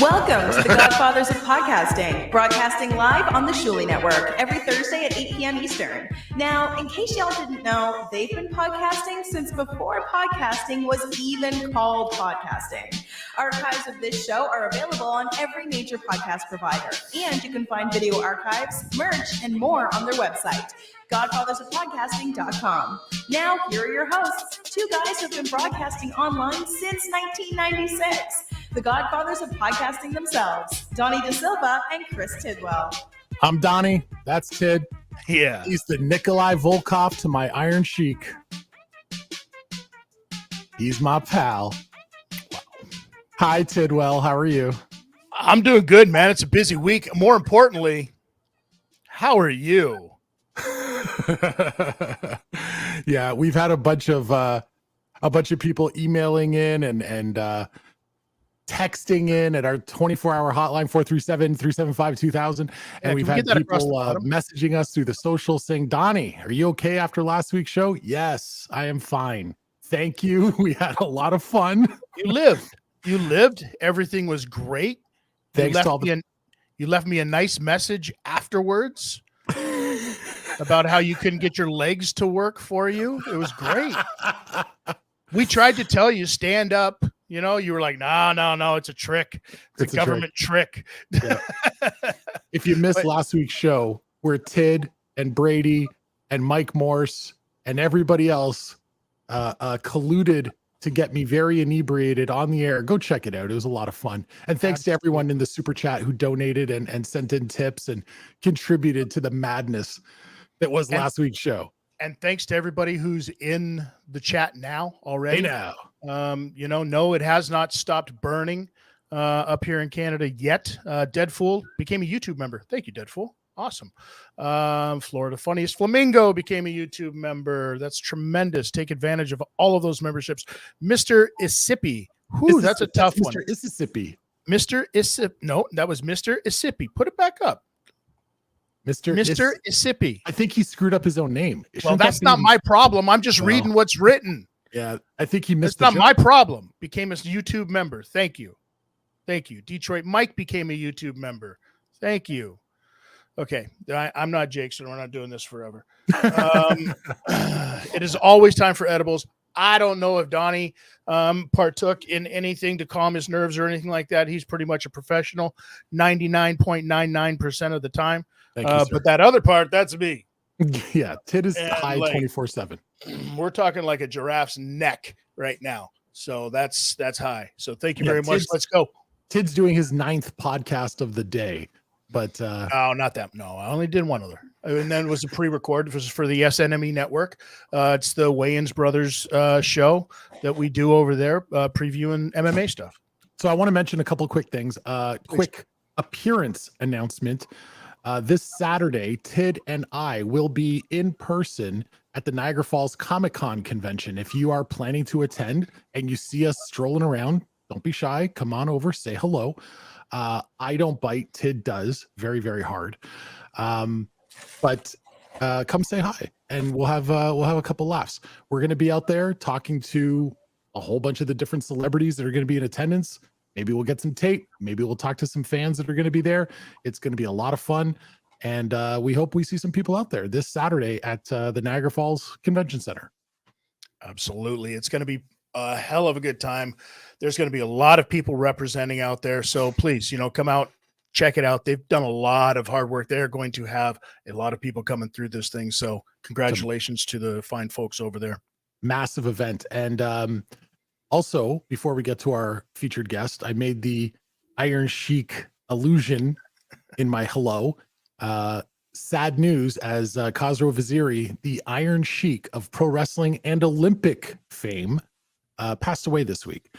Welcome to the Godfathers of Podcasting, broadcasting live on the Shuli Network every Thursday at 8 p.m. Eastern. Now, in case y'all didn't know, they've been podcasting since before podcasting was even called podcasting. Archives of this show are available on every major podcast provider, and you can find video archives, merch, and more on their website, godfathersofpodcasting.com. Now, here are your hosts, two guys who've been broadcasting online since 1996. The Godfathers of Podcasting themselves, Donnie DeSilva and Chris Tidwell. I'm Donnie. That's Tid. Yeah. He's the Nikolai Volkov to my Iron Sheik. He's my pal. Hi, Tidwell. How are you? I'm doing good, man. It's a busy week. More importantly, how are you? Yeah, we've had a bunch of people emailing in and texting in at our 24-hour hotline 437-375-2000, and we've had people messaging us through the social saying, Donnie, are you okay after last week's show? Yes, I am fine, thank you. We had a lot of fun. You lived. Everything was great. Thanks to all you left me a nice message afterwards about how you couldn't get your legs to work for you. It was great. We tried to tell you, stand up. You know, you were like, no, it's a trick. It's a government trick. Yeah. If you missed last week's show, where Tid and Brady and Mike Morse and everybody else colluded to get me very inebriated on the air, go check it out. It was a lot of fun. And thanks to everyone in the super chat who donated and sent in tips and contributed to the madness that was last week's show. And thanks to everybody who's in the chat now already. Hey now. No, it has not stopped burning up here in Canada yet. Deadfool became a YouTube member. Thank you, Deadfool. Awesome. Florida Funniest Flamingo became a YouTube member. That's tremendous. Take advantage of all of those memberships. Mr. Isipi. That's a tough one. Mr. Isipi. Mr. Isipi. No, that was Mr. Isipi. Put it back up. Mr. Isipi. I think he screwed up his own name. Well, that's not my problem. I'm just reading what's written. Yeah, I think he missed. It's not my problem. Became a YouTube member. Thank you. Detroit Mike became a YouTube member. Thank you. Okay, I'm not Jake, so we're not doing this forever. It is always time for edibles. I don't know if Donnie partook in anything to calm his nerves or anything like that. He's pretty much a professional 99.99% of the time. Thank you, but that other part, that's me. Yeah, Tid is high 24/7. We're talking like a giraffe's neck right now. So that's high. So thank you very much. Let's go. Tid's doing his 9th podcast of the day. But no, not that. No, I only did one other. And then it was a pre-record. It was for the SNME network. It's the Wayans Brothers show that we do over there, previewing MMA stuff. So I want to mention a couple quick things. Quick appearance announcement. This Saturday, Tid and I will be in person at the Niagara Falls Comic-Con convention. If you are planning to attend and you see us strolling around, don't be shy. Come on over, say hello. I don't bite. Tid does very, very hard. But come say hi, and we'll have a couple laughs. We're going to be out there talking to a whole bunch of the different celebrities that are going to be in attendance. Maybe we'll get some tape. Maybe we'll talk to some fans that are going to be there. It's going to be a lot of fun. And we hope we see some people out there this Saturday at the Niagara Falls Convention Center. Absolutely. It's going to be a hell of a good time. There's going to be a lot of people representing out there. So please, come out, check it out. They've done a lot of hard work. They're going to have a lot of people coming through this thing. So congratulations to the fine folks over there. Massive event. And also, before we get to our featured guest, I made the Iron Sheik allusion in my hello. Sad news, as Khosrow Vaziri, the Iron Sheik of pro wrestling and Olympic fame, passed away this week.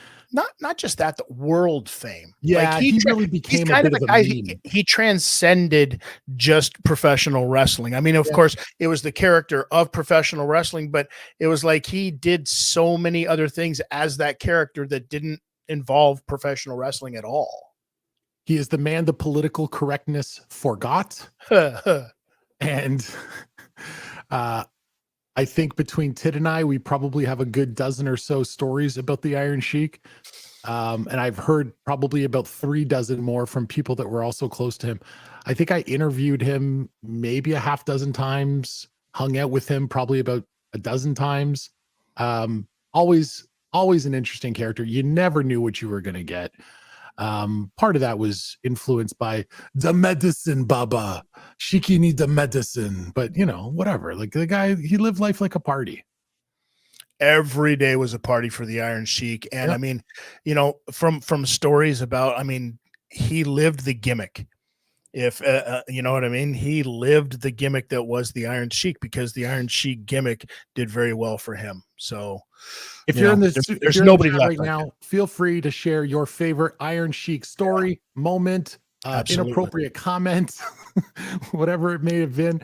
Not just that, the world fame. Yeah, he really became a bit of a guy. meme. He transcended just professional wrestling. I mean, of course, it was the character of professional wrestling, but it was like he did so many other things as that character that didn't involve professional wrestling at all. He is the man the political correctness forgot. And I think between Tid and I, we probably have a good dozen or so stories about the Iron Sheik. And I've heard probably about 3 dozen more from people that were also close to him. I think I interviewed him maybe a half dozen times, hung out with him probably about a dozen times. Always an interesting character. You never knew what you were going to get. Part of that was influenced by the medicine, Baba. Shiki need the medicine, but whatever. Like the guy, he lived life like a party. Every day was a party for the Iron Sheik. And Yep. I mean, from stories about, I mean, he lived the gimmick. If you know what I mean, he lived the gimmick that was the Iron Sheik, because the Iron Sheik gimmick did very well for him. So if you're in this, there's nobody left left right now, feel free to share your favorite Iron Sheik story, moment, inappropriate comment, whatever it may have been.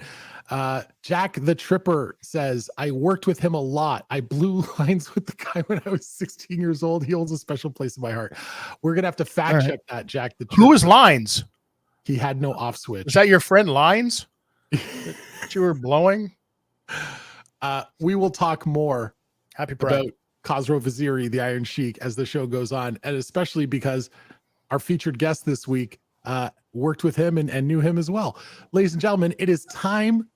Jack the Tripper says, I worked with him a lot. I blew lines with the guy when I was 16 years old. He holds a special place in my heart. We're going to have to fact check that, Jack the Tripper. Who was Lines? He had no off switch. Is that your friend Lines that you were blowing? We will talk more Happy Pride. about Khosrow Vaziri, the Iron Sheik, as the show goes on, and especially because our featured guest this week worked with him and knew him as well. Ladies and gentlemen, it is time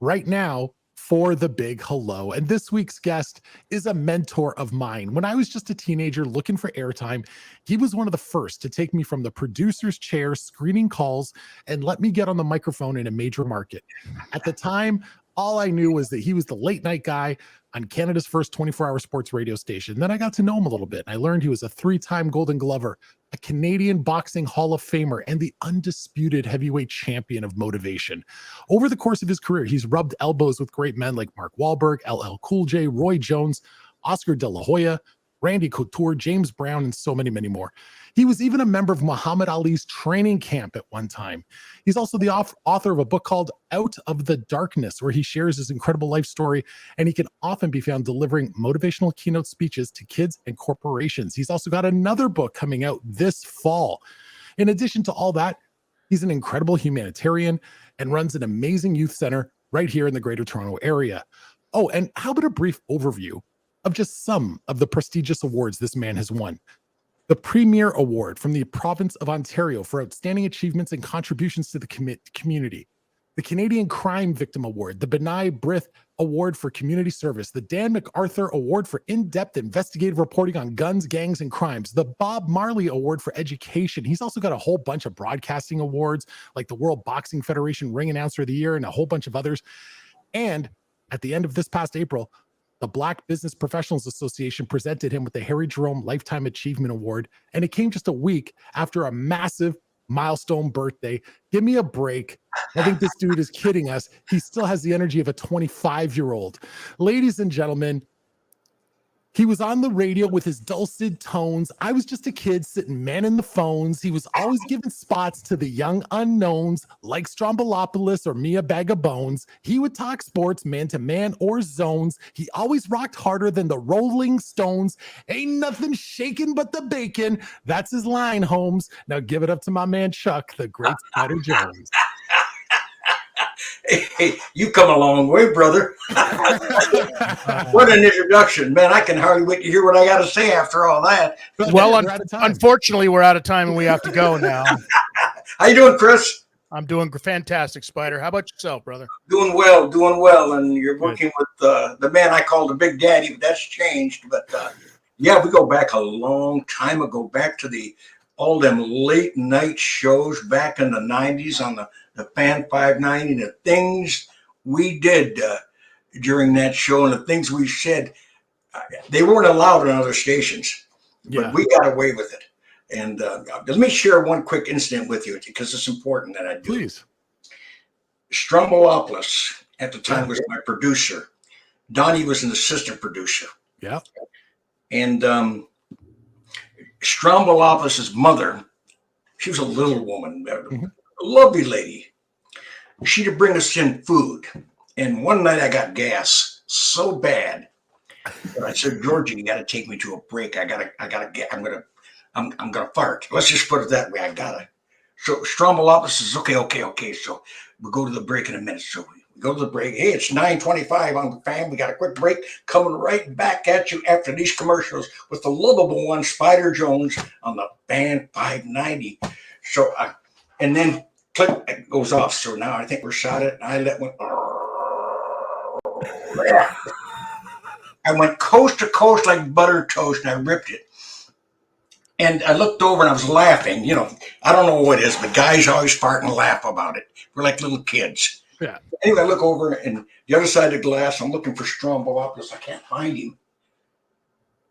right now for the big hello. And this week's guest is a mentor of mine. When I was just a teenager looking for airtime, he was one of the first to take me from the producer's chair, screening calls, and let me get on the microphone in a major market. At the time, all I knew was that he was the late night guy on Canada's first 24-hour sports radio station. Then I got to know him a little bit, and I learned he was a 3-time Golden Glover, a Canadian Boxing Hall of Famer, and the undisputed heavyweight champion of motivation. Over the course of his career, he's rubbed elbows with great men like Mark Wahlberg, LL Cool J, Roy Jones, Oscar De La Hoya, Randy Couture, James Brown, and so many, many more. He was even a member of Muhammad Ali's training camp at one time. He's also the author of a book called Out of the Darkness, where he shares his incredible life story, and he can often be found delivering motivational keynote speeches to kids and corporations. He's also got another book coming out this fall. In addition to all that, he's an incredible humanitarian and runs an amazing youth center right here in the Greater Toronto area. Oh, and how about a brief overview of just some of the prestigious awards this man has won? The Premier Award from the province of Ontario for outstanding achievements and contributions to the community. The Canadian Crime Victim Award, the Benai Brith Award for Community Service, the Dan MacArthur Award for in-depth investigative reporting on guns, gangs, and crimes, the Bob Marley Award for Education. He's also got a whole bunch of broadcasting awards, like the World Boxing Federation Ring Announcer of the Year and a whole bunch of others. And at the end of this past April, the Black Business Professionals Association presented him with the Harry Jerome Lifetime Achievement Award, and it came just a week after a massive milestone birthday. Give me a break. I think this dude is kidding us. He still has the energy of a 25-year-old. Ladies and gentlemen, he was on the radio with his dulcet tones. I was just a kid sitting manning the phones. He was always giving spots to the young unknowns like Strombolopoulos or Mia Bag of Bones. He would talk sports man-to-man or zones. He always rocked harder than the Rolling Stones. Ain't nothing shaking but the bacon. That's his line, Holmes. Now give it up to my man Chuck, the great Spider Jones. Hey, you come a long way, brother. What an introduction, man. I can hardly wait to hear what I got to say after all that. Well, unfortunately, we're out of time and we have to go now. How you doing, Chris? I'm doing fantastic, Spider. How about yourself, brother? Doing well. And you're working with the man I call the Big Daddy, but that's changed. But yeah, we go back a long time ago, back to all them late night shows back in the 90s on the Fan 590, the things we did during that show and the things we said, they weren't allowed on other stations, but we got away with it. And let me share one quick incident with you because it's important that I do. Please. Strombolopoulos at the time was my producer. Donnie was an assistant producer. Yeah. And Strombolopoulos' mother, she was a little woman, a lovely lady. She'd bring us in food. And one night I got gas so bad that I said, Georgie, you got to take me to a break. I'm gonna fart. Let's just put it that way. I gotta. So Strombolopoulos says, okay. So we'll go to the break in a minute. So We go to the break. Hey, it's 9:25 on the fan. We got a quick break coming right back at you after these commercials with the lovable one, Spider Jones, on the Fan 590. So, and then click, it goes off. So now I think we're shot at, and I let one. I went coast to coast like buttered toast, and I ripped it. And I looked over and I was laughing. You know, I don't know what it is, but guys always fart and laugh about it. We're like little kids. Yeah. Anyway, I look over and the other side of the glass, I'm looking for Stromboli. I can't find him.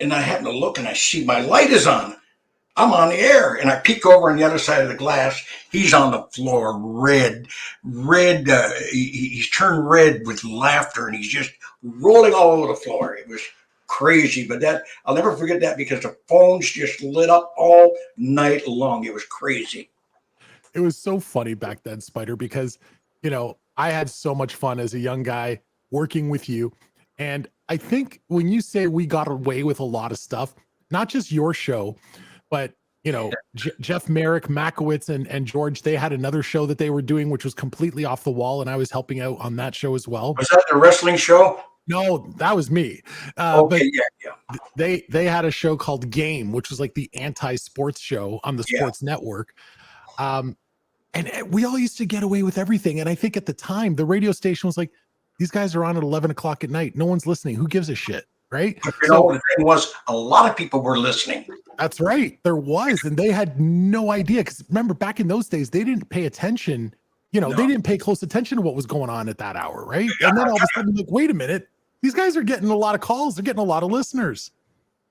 And I happen to look and I see my light is on. I'm on the air. And I peek over on the other side of the glass. He's on the floor, red. He's turned red with laughter and he's just rolling all over the floor. It was crazy, but that I'll never forget that because the phones just lit up all night long. It was crazy. It was so funny back then, Spider, because, you know, I had so much fun as a young guy working with you. And I think when you say we got away with a lot of stuff, not just your show, but, you know, Jeff Merrick, Makowitz, and George, they had another show that they were doing, which was completely off the wall. And I was helping out on that show as well. Was that the wrestling show? No, that was me. Okay, but they had a show called Game, which was like the anti-sports show on the sports network. And we all used to get away with everything. And I think at the time, the radio station was like, these guys are on at 11 o'clock at night. No one's listening. Who gives a shit? Right. But you know, the thing was, a lot of people were listening. That's right. There was. And they had no idea. Because remember, back in those days, they didn't pay attention. You know, they didn't pay close attention to what was going on at that hour. Right. And then all of a sudden, like, wait a minute. These guys are getting a lot of calls. They're getting a lot of listeners.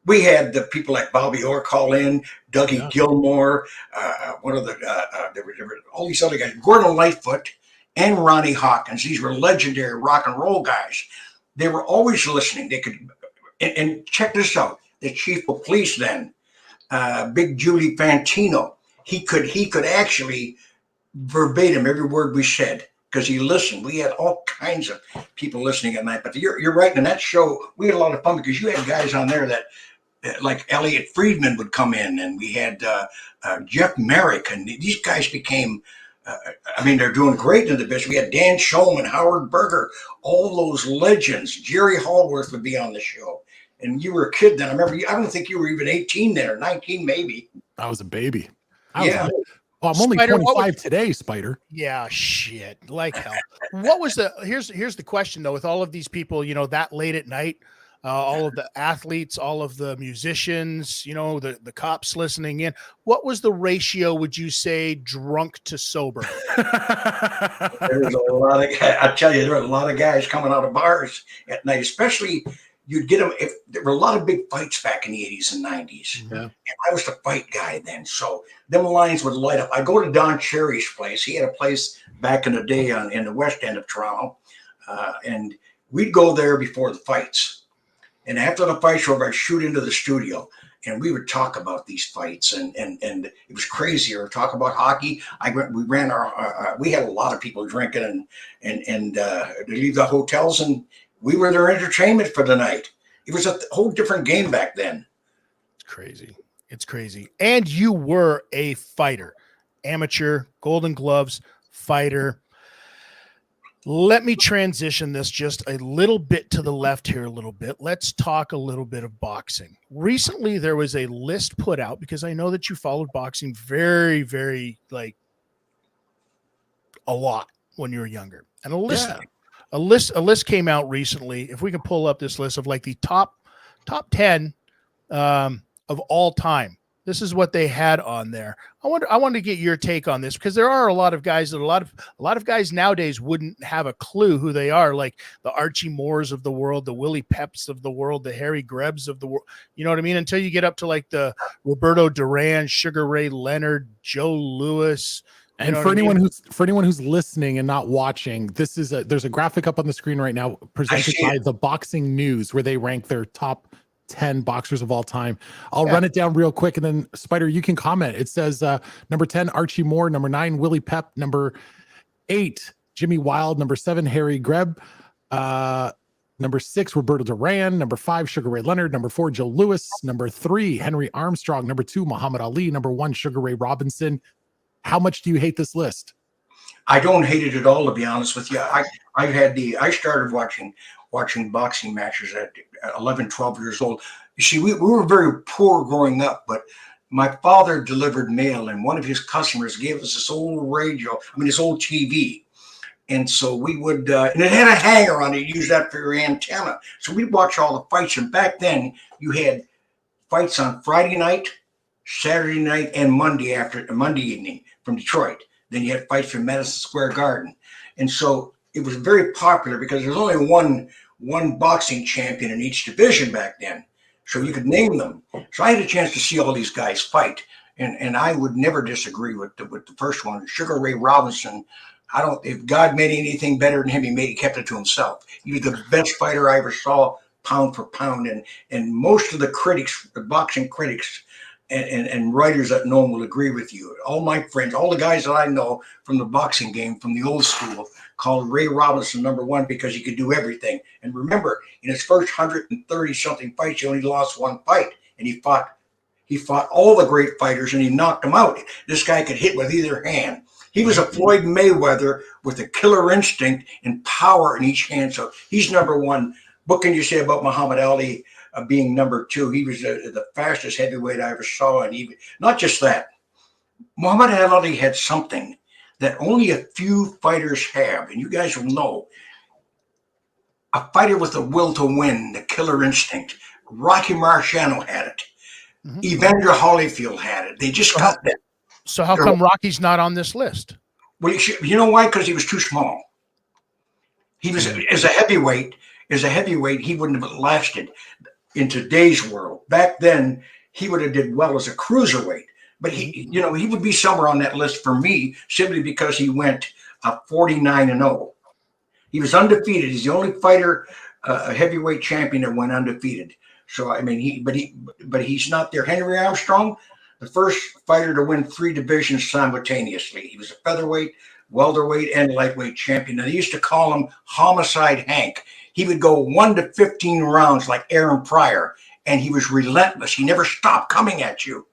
We had the people like Bobby Orr call in, Dougie Gilmore, one of the there were all these other guys, Gordon Lightfoot and Ronnie Hawkins. These were legendary rock and roll guys. They were always listening. They could, and check this out: the chief of police then, Big Julie Fantino. He could actually verbatim every word we said. Because he listened. We had all kinds of people listening at night. But you're right. In that show, we had a lot of fun because you had guys on there that, like Elliot Friedman would come in, and we had Jeff Merrick, and these guys became, they're doing great in the business. We had Dan Shulman, Howard Berger, all those legends. Jerry Hallworth would be on the show. And you were a kid then. I remember, I don't think you were even 18 then, or 19 maybe. I was a baby. I'm only Spider, 25 today, Spider. Yeah, shit. Like hell. What was here's the question though, with all of these people, you know, that late at night, all of the athletes, all of the musicians, you know, the cops listening in, what was the ratio, would you say, drunk to sober? There was a lot of guys, I tell you, there were a lot of guys coming out of bars at night, especially you'd get them if there were a lot of big fights back in the 80s and 90s. Yeah. And I was the fight guy then. So them lines would light up. I go to Don Cherry's place. He had a place back in the day in the west end of Toronto. And we'd go there before the fights. And after the fights were over, I'd shoot into the studio and we would talk about these fights and it was crazy. Or talk about hockey. We had a lot of people drinking and they leave the hotels and we were their entertainment for the night. It was a whole different game back then. It's crazy. It's crazy. And you were a fighter, amateur, Golden Gloves fighter. Let me transition this just a little bit to the left here a little bit. Let's talk a little bit of boxing. Recently, there was a list put out because I know that you followed boxing very, very, like, a lot when you were younger. And a list came out recently. If we can pull up this list of like the top 10 of all time, this is what they had on there. I want to get your take on this because there are a lot of guys that a lot of guys nowadays wouldn't have a clue who they are, like the Archie Moores of the world, the Willie Peps of the world, the Harry Grebs of the world. You know what I mean? Until you get up to like the Roberto Duran, Sugar Ray Leonard, Joe Louis. And for anyone who's listening and not watching, there's a graphic up on the screen right now presented by the Boxing News where they rank their top 10 boxers of all time. I'll run it down real quick and then Spider, you can comment. It says number 10, Archie Moore, number 9, Willie Pep, number 8, Jimmy Wild, number 7, Harry Greb, number 6, Roberto Duran, number 5, Sugar Ray Leonard, number 4, Joe Louis, number 3, Henry Armstrong, number 2, Muhammad Ali, number 1, Sugar Ray Robinson. How much do you hate this list? I don't hate it at all, to be honest with you. I started watching boxing matches at 11, 12 years old. You see, we were very poor growing up, but my father delivered mail, and one of his customers gave us this old this old TV. And so we would, and it had a hanger on it. You use that for your antenna. So we'd watch all the fights. And back then, you had fights on Friday night, Saturday night, and Monday evening from Detroit. Then you had fights from Madison Square Garden. And so it was very popular because there was only one boxing champion in each division back then. So you could name them. So I had a chance to see all these guys fight. And I would never disagree with the first one, Sugar Ray Robinson. If God made anything better than him, he kept it to himself. He was the best fighter I ever saw, pound for pound. And most of the critics, the boxing critics and writers that know him will agree with you. All my friends, all the guys that I know from the boxing game, from the old school, called Ray Robinson #1 because he could do everything. And remember, in his first 130-something fights, he only lost one fight. And he fought all the great fighters and he knocked them out. This guy could hit with either hand. He was a Floyd Mayweather with a killer instinct and power in each hand. So he's #1. What can you say about Muhammad Ali being #2? He was the fastest heavyweight I ever saw. And not just that, Muhammad Ali had something that only a few fighters have. And you guys will know. A fighter with a will to win, the killer instinct. Rocky Marciano had it. Mm-hmm. Evander Holyfield had it. They just got that. So how come Rocky's not on this list? Well, you know why? Because he was too small. He was as a heavyweight, he wouldn't have lasted in today's world. Back then, he would have did well as a cruiserweight. But he would be somewhere on that list for me simply because he went 49-0. He was undefeated. He's the only fighter, a heavyweight champion that went undefeated. So I mean, but he's not there. Henry Armstrong, the first fighter to win 3 divisions simultaneously. He was a featherweight, welterweight, and lightweight champion. And they used to call him Homicide Hank. He would go 1 to 15 rounds like Aaron Pryor, and he was relentless. He never stopped coming at you.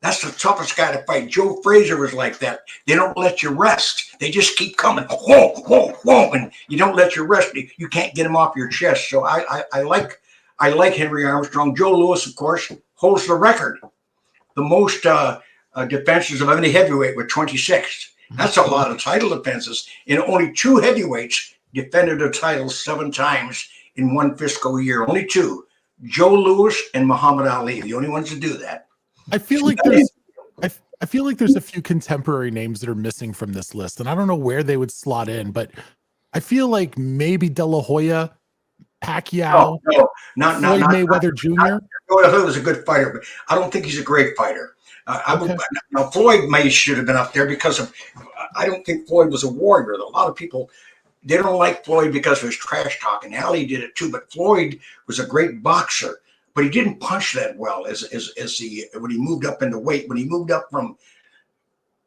That's the toughest guy to fight. Joe Frazier was like that. They don't let you rest. They just keep coming. Whoa, whoa, whoa, and you don't let you rest. You can't get him off your chest. So I like Henry Armstrong. Joe Louis, of course, holds the record. The most defenses of any heavyweight with 26. That's a lot of title defenses. And only 2 heavyweights defended their titles 7 times in one fiscal year. Only 2. Joe Louis and Muhammad Ali, the only ones to do that. I feel like there's a few contemporary names that are missing from this list, and I don't know where they would slot in, but I feel like maybe De La Hoya, Pacquiao, not Mayweather Jr. I thought he was a good fighter, but I don't think he's a great fighter. Now Floyd should have been up there because I don't think Floyd was a warrior. A lot of people, they don't like Floyd because of his trash talking. Ali did it too, but Floyd was a great boxer, but he didn't punch that well when he moved up into weight. When he moved up from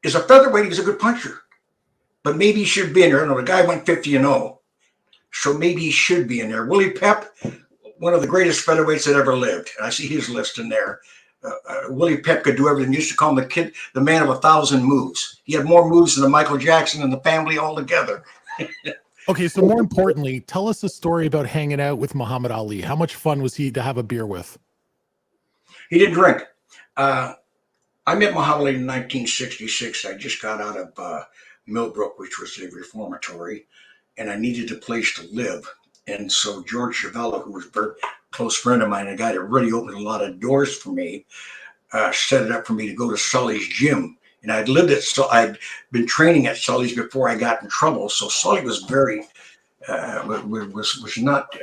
as a featherweight, he was a good puncher, but maybe he should be in there. No, the guy went 50-0, so maybe he should be in there. Willie Pep, one of the greatest featherweights that ever lived, and I see his list in there. Willie Pep could do everything. They used to call him the man of 1,000 moves. He had more moves than Michael Jackson and the family all together. Okay, so more importantly, tell us a story about hanging out with Muhammad Ali. How much fun was he to have a beer with? He didn't drink. I met Muhammad Ali in 1966. I just got out of Millbrook, which was a reformatory, and I needed a place to live. And so George Chavella, who was a very close friend of mine, a guy that really opened a lot of doors for me, set it up for me to go to Sully's gym. And I'd been training at Sully's before I got in trouble. So Sully was very, was not,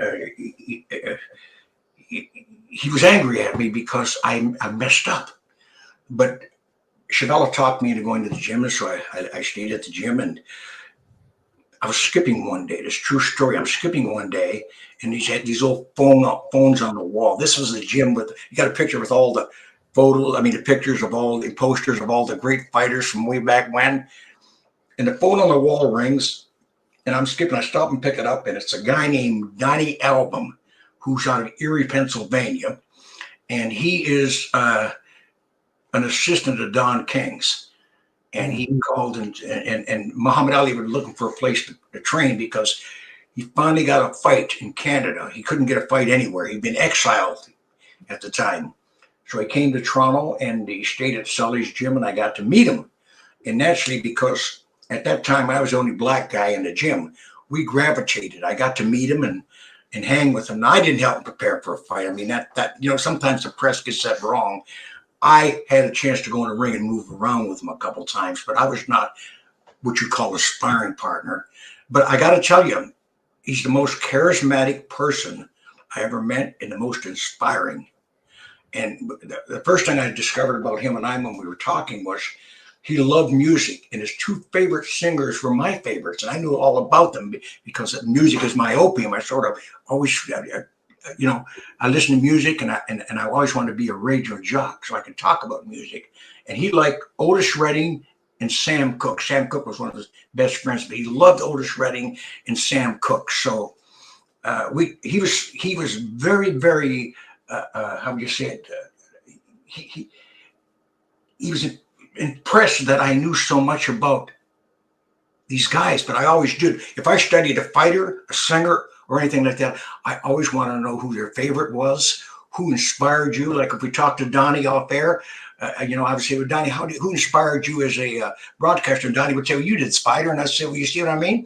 he was angry at me because I messed up. But Chavella talked me into going to the gym. And so I stayed at the gym, and I was skipping one day. This true story. I'm skipping one day, and he had these old phones on the wall. This was the gym you got a picture with all the the pictures of all the posters of all the great fighters from way back when. And the phone on the wall rings, and I'm skipping. I stop and pick it up, and it's a guy named Donnie Album, who's out of Erie, Pennsylvania, and he is an assistant to Don King's. and he called and Muhammad Ali was looking for a place to train because he finally got a fight in Canada. He couldn't get a fight anywhere. He'd been exiled at the time. So he came to Toronto and he stayed at Sully's gym, and I got to meet him. And naturally, because at that time I was the only black guy in the gym, we gravitated. I got to meet him and hang with him. Now, I didn't help him prepare for a fight. I mean, that sometimes the press gets that wrong. I had a chance to go in the ring and move around with him a couple times, but I was not what you call a sparring partner. But I got to tell you, he's the most charismatic person I ever met and the most inspiring. And the first thing I discovered about him and I when we were talking was he loved music, and his two favorite singers were my favorites. And I knew all about them because music is my opium. I sort of always, I listen to music, and I always wanted to be a radio jock so I could talk about music. And he liked Otis Redding and Sam Cooke. Sam Cooke was one of his best friends, but he loved Otis Redding and Sam Cooke. So he was very, very how would you say it? He was impressed that I knew so much about these guys, but I always did. If I studied a fighter, a singer, or anything like that, I always want to know who their favorite was, who inspired you. Like if we talked to Donnie off air, I would say, well, Donnie, who inspired you as a broadcaster? And Donnie would say, well, you did Spider. And I said, well, you see what I mean?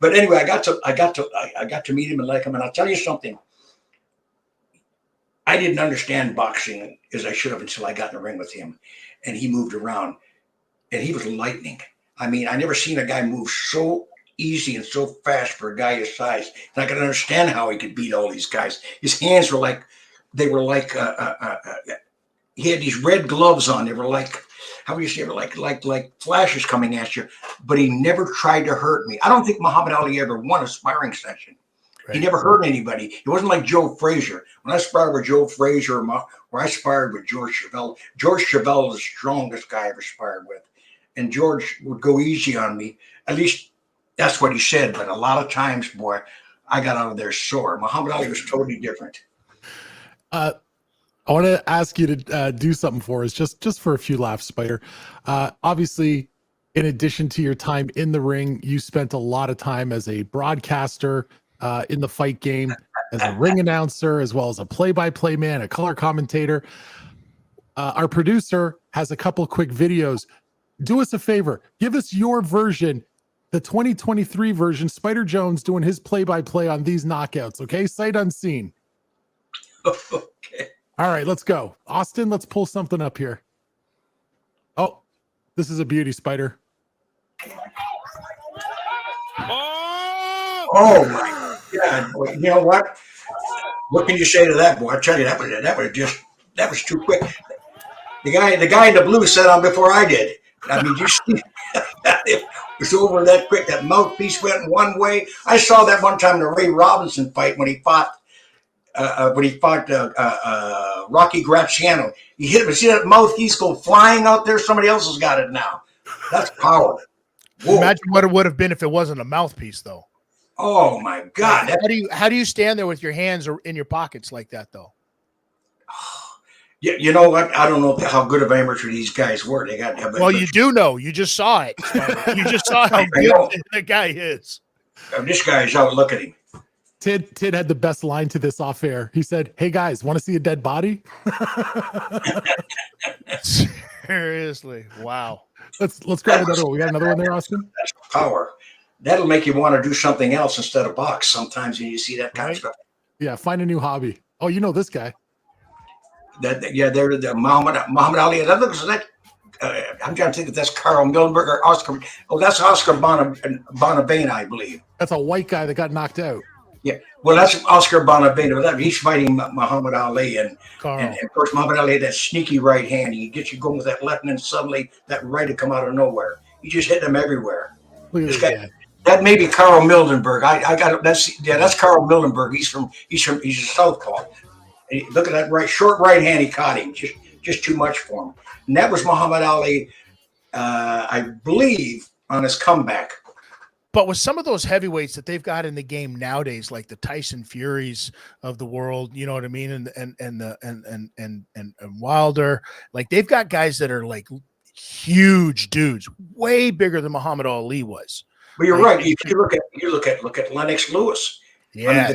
But anyway, I got to meet him and like him. And I'll tell you something. I didn't understand boxing as I should have until I got in the ring with him, and he moved around, and he was lightning. I mean, I never seen a guy move so easy and so fast for a guy his size. And I could understand how he could beat all these guys. His hands were like, he had these red gloves on. They were like, how do you say it? Like flashes coming at you, but he never tried to hurt me. I don't think Muhammad Ali ever won a sparring session. Right. He never hurt anybody. It wasn't like Joe Frazier. When I sparred with Joe Frazier, or I sparred with George Chevelle was the strongest guy I ever sparred with. And George would go easy on me. At least that's what he said. But a lot of times, boy, I got out of there sore. Muhammad Ali was totally different. I want to ask you to do something for us, just for a few laughs, Spider. Obviously, in addition to your time in the ring, you spent a lot of time as a broadcaster in the fight game, as a ring announcer, as well as a play-by-play man, a color commentator. Our producer has a couple quick videos. Do us a favor. Give us your version, the 2023 version, Spider Jones doing his play-by-play on these knockouts, okay? Sight unseen. Okay. All right, let's go. Austin, let's pull something up here. Oh, this is a beauty, Spider. Oh my God! Boy, you know what? What can you say to that, boy? I tell you, that was too quick. The guy in the blue sat on before I did. I mean, you see, it was over that quick. That mouthpiece went one way. I saw that one time in the Ray Robinson fight when he fought Rocky Graziano. He hit him. See that mouthpiece go flying out there? Somebody else has got it now. That's power. Whoa. Imagine what it would have been if it wasn't a mouthpiece, though. Oh my God! How do you stand there with your hands in your pockets like that, though? Yeah, you know what? I don't know how good of amateur these guys were. They got. Well, you do know. You just saw it. You just saw how good the guy is. This guy's out. Look at him. Tid had the best line to this off air. He said, "Hey guys, want to see a dead body?" Seriously, wow. Let's grab another one. We got another one there, Austin. That's power. That'll make you want to do something else instead of box. Sometimes when you see that kind of stuff. Yeah, find a new hobby. Oh, you know this guy. They're the Muhammad Ali. That looks like. I'm trying to think if that's Carl Millenberg or Oscar. Oh, that's Oscar Bonavena, I believe. That's a white guy that got knocked out. Yeah, well, that's Oscar Bonavena. He's fighting Muhammad Ali, and of course Muhammad Ali had that sneaky right hand. He gets you going with that left, and then suddenly that right would come out of nowhere. He just hit them everywhere. Look at this guy. That may be Carl Mildenberg. I got it. That's Carl Mildenberg. He's a southpaw. Look at that short right hand. He caught him. Just too much for him. And that was Muhammad Ali, I believe, on his comeback. But with some of those heavyweights that they've got in the game nowadays, like the Tyson Furies of the world, you know what I mean, and Wilder, like they've got guys that are like huge dudes, way bigger than Muhammad Ali was. But you're right. If you look at Lennox Lewis. Yeah, I mean, the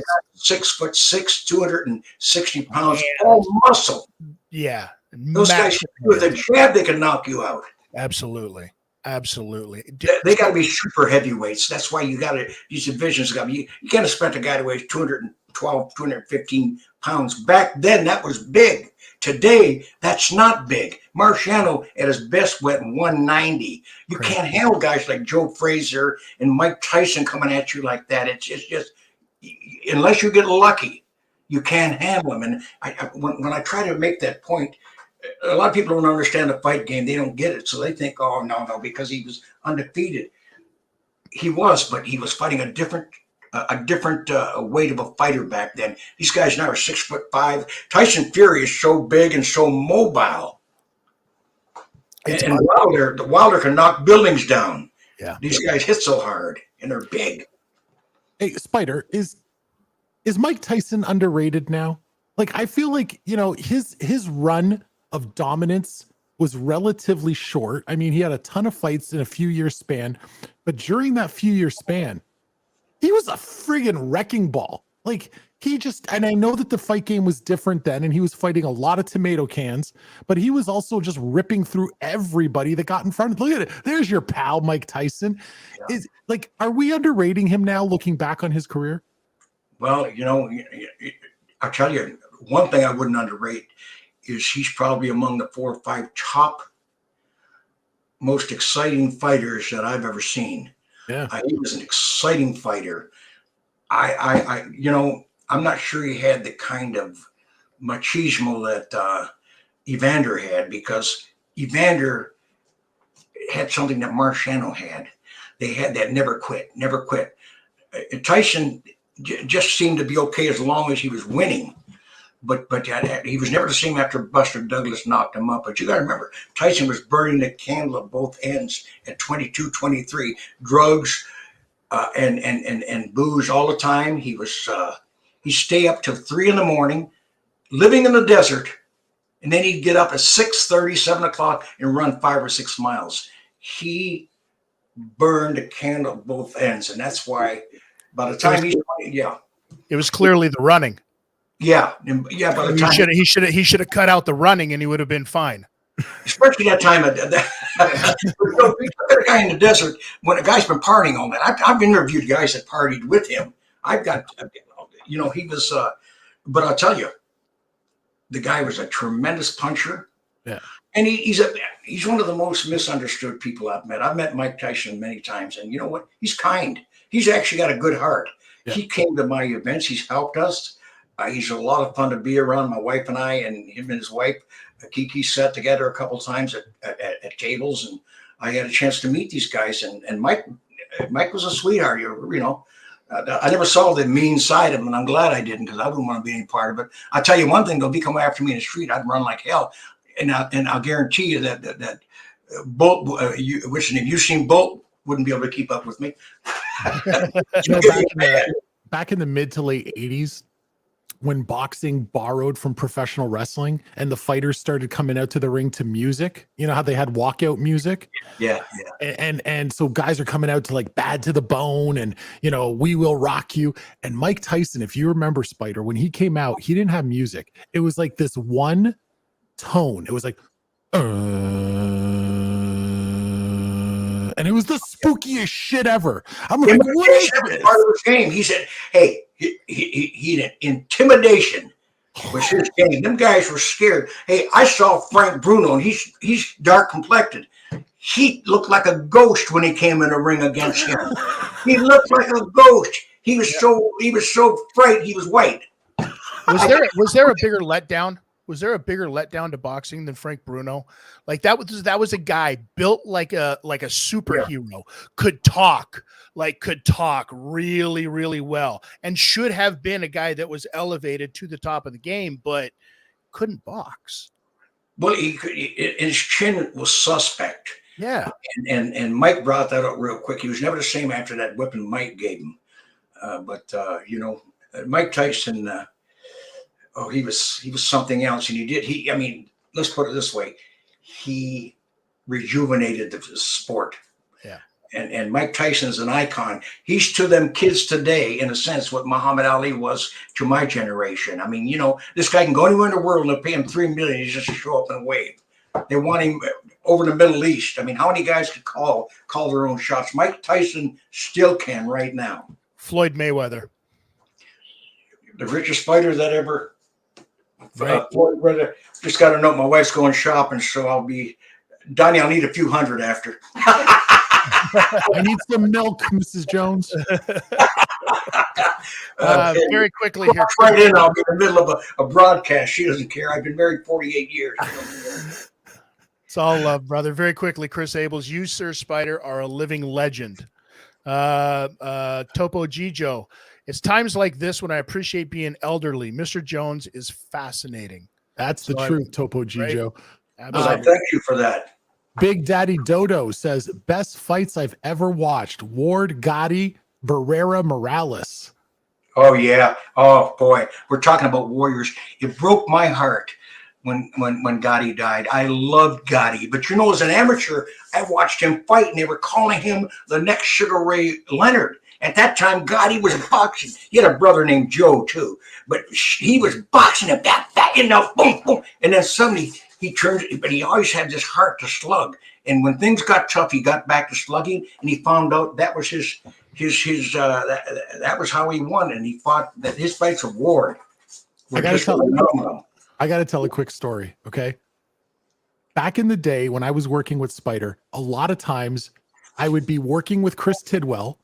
guy 6'6", 260 pounds, Yeah. all muscle. Yeah. Those guys, with a jab, they can knock you out. Absolutely. They got to be super heavyweights. That's why you got to, these divisions got to be, you can't expect a guy to weigh 212, 215 pounds. Back then, that was big. Today, that's not big. Marciano at his best went 190. You can't handle guys like Joe Frazier and Mike Tyson coming at you like that. It's just, unless you get lucky, you can't handle them. And when I try to make that point, a lot of people don't understand the fight game. They don't get it. So they think, oh, no, because he was undefeated. He was, but he was fighting a different weight of a fighter back then. These guys now are 6'5". Tyson Fury is so big and so mobile. And Wilder can knock buildings down. Yeah. These guys hit so hard and they're big. Hey, Spider, is Mike Tyson underrated now? Like, I feel like, his run of dominance was relatively short. I mean, he had a ton of fights in a few year span, but during that few year span, he was a friggin' wrecking ball. Like, and I know that the fight game was different then, and he was fighting a lot of tomato cans, but he was also just ripping through everybody that got in front of him. Look at it. There's your pal, Mike Tyson. Yeah. Are we underrating him now, looking back on his career? Well, I'll tell you, one thing I wouldn't underrate is he's probably among the 4 or 5 top most exciting fighters that I've ever seen. Yeah. He was an exciting fighter. I'm not sure he had the kind of machismo that Evander had, because Evander had something that Marciano had. They had that never quit. Tyson just seemed to be okay as long as he was winning. But he was never the same after Buster Douglas knocked him up. But you got to remember, Tyson was burning the candle at both ends at 22, 23. Drugs and booze all the time. He'd stay up till 3 a.m, living in the desert, and then he'd get up at 6:30, 7 o'clock, and run 5 or 6 miles. He burned the candle at both ends, and that's why by the time it was clearly the running. Yeah. By the time he should have cut out the running, and he would have been fine. Especially that time of a guy in the desert when a guy's been partying all night. I've interviewed guys that partied with him. I've got, he was, but I'll tell you, the guy was a tremendous puncher. Yeah. And he's one of the most misunderstood people I've met. I've met Mike Tyson many times, and you know what? He's kind. He's actually got a good heart. Yeah. He came to my events. He's helped us. He's a lot of fun to be around. My wife and I, and him and his wife, Kiki, sat together a couple times at tables, and I had a chance to meet these guys. And Mike was a sweetheart. I never saw the mean side of him, and I'm glad I didn't, because I wouldn't want to be any part of it. I'll tell you one thing: they'll be coming after me in the street, I'd run like hell. And I'll guarantee you that Bolt, what's his name, Usain Bolt, wouldn't be able to keep up with me. Back in the mid to late 80s, when boxing borrowed from professional wrestling and the fighters started coming out to the ring to music, you know how they had walkout music? Yeah. And so guys are coming out to like Bad to the Bone and, We Will Rock You. And Mike Tyson, if you remember, Spider, when he came out, he didn't have music. It was like this one tone. It was like, and it was the spookiest shit ever. I'm like, what is this? Part of his game. He said, hey, he intimidation was his game. Them guys were scared. Hey, I saw Frank Bruno, and he's dark complected. He looked like a ghost when he came in the ring against him. He looked like a ghost. He was so frightened. He was white. Was there a bigger letdown? Was there a bigger letdown to boxing than Frank Bruno? Like that was a guy built like a superhero, could talk really, really well, and should have been a guy that was elevated to the top of the game, but couldn't box. Well, his chin was suspect. Yeah. And Mike brought that up real quick. He was never the same after that whipping Mike gave him. Mike Tyson, he was something else. And let's put it this way. He rejuvenated the sport. Yeah. And Mike Tyson's an icon. He's to them kids today, in a sense, what Muhammad Ali was to my generation. I mean, this guy can go anywhere in the world and they'll pay him $3 million just to show up and wave. They want him over the Middle East. I mean, how many guys could call their own shots? Mike Tyson still can right now. Floyd Mayweather, the richest fighter that ever. Right. Floyd, just got to know my wife's going shopping, so I'll need a few hundred after. I need some milk, Mrs. Jones. Very quickly here. Right in, I'll be in the middle of a broadcast. She doesn't care. I've been married 48 years. It's all love, brother. Very quickly, Chris Abels, you, Sir Spider, are a living legend. Topo Gijo, it's times like this when I appreciate being elderly. Mr. Jones is fascinating. That's the truth, Topo Gijo. Right? Thank you for that. Big Daddy Dodo says, best fights I've ever watched. Ward, Gotti, Barrera, Morales. Oh, yeah. Oh, boy. We're talking about warriors. It broke my heart when Gotti died. I loved Gotti. But, as an amateur, I watched him fight, and they were calling him the next Sugar Ray Leonard. At that time, Gotti was boxing. He had a brother named Joe, too. But he was boxing him, boom, boom. And then suddenly he turned, but he always had this heart to slug. And when things got tough, he got back to slugging, and he found out that was that was how he won. And he fought that his fights of war. I got to tell a quick story, okay? Back in the day when I was working with Spider, a lot of times I would be working with Chris Tidwell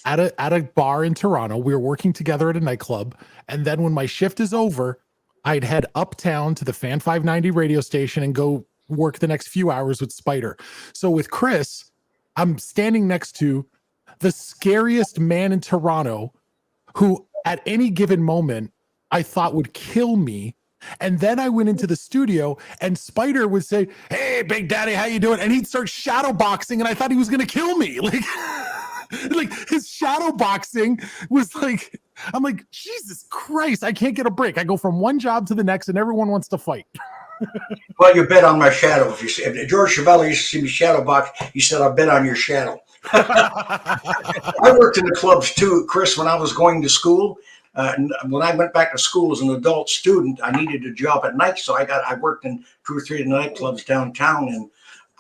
at a bar in Toronto. We were working together at a nightclub. And then when my shift is over, I'd head uptown to the Fan 590 radio station and go work the next few hours with Spider. So with Chris, I'm standing next to the scariest man in Toronto who at any given moment I thought would kill me. And then I went into the studio and Spider would say, "Hey, Big Daddy, how you doing?" And he'd start shadow boxing, and I thought he was going to kill me. Like his shadow boxing was like, I'm like, Jesus Christ, I can't get a break. I go from one job to the next and everyone wants to fight. Well, you bet on my shadow. If George Chevalier used to see me shadow box, he said, "I'll bet on your shadow." I worked in the clubs too, Chris, when I was going to school. When I went back to school as an adult student, I needed a job at night. So I worked in 2 or 3 nightclubs downtown, and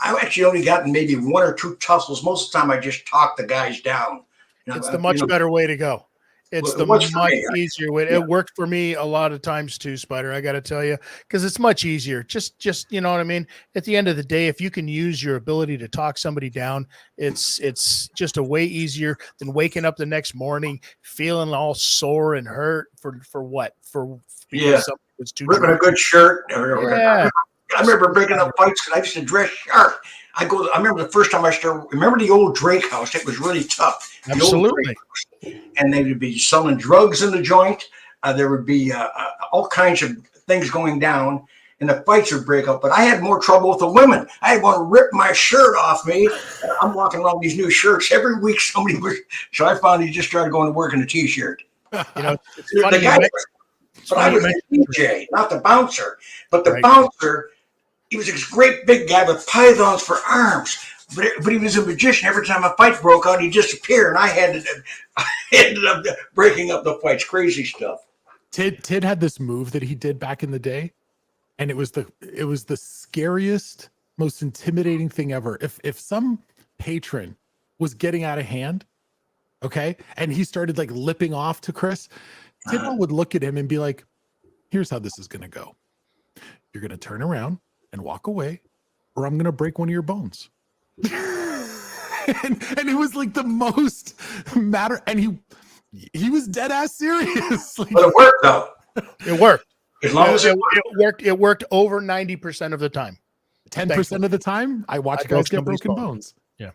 I actually only gotten maybe 1 or 2 tussles. Most of the time I just talked the guys down. It's the much better way to go. It's the much easier way. It worked for me a lot of times too, Spider. I got to tell you, because it's much easier. Just you know what I mean. At the end of the day, if you can use your ability to talk somebody down, it's just a way easier than waking up the next morning feeling all sore and hurt for what? Because something was too ripping a good shirt. Yeah. I remember breaking up fights because I used to dress sharp. I remember the first time I started. Remember the old Drake House? It was really tough. Absolutely. And they would be selling drugs in the joint. There would be all kinds of things going down, and the fights would break up. But I had more trouble with the women. I had one to rip my shirt off me. I'm walking around with these new shirts every week. Somebody was. So I finally just started going to work in a t-shirt. It's funny. But I was the DJ, not the bouncer. But the bouncer. He was this great big guy with pythons for arms, but he was a magician. Every time a fight broke out, he'd disappear, and I ended up breaking up the fights. Crazy stuff. Tid had this move that he did back in the day, and it was the scariest, most intimidating thing ever. If some patron was getting out of hand, okay, and he started like lipping off to Chris, Tid would look at him and be like, "Here's how this is going to go. You're going to turn around and walk away, or I'm going to break one of your bones." and it was like the most matter. And he was dead ass serious. Like, but it worked though. It worked. As long as it worked. It worked over 90% of the time. 10% of the time, I watch guys get broken bones. Yeah.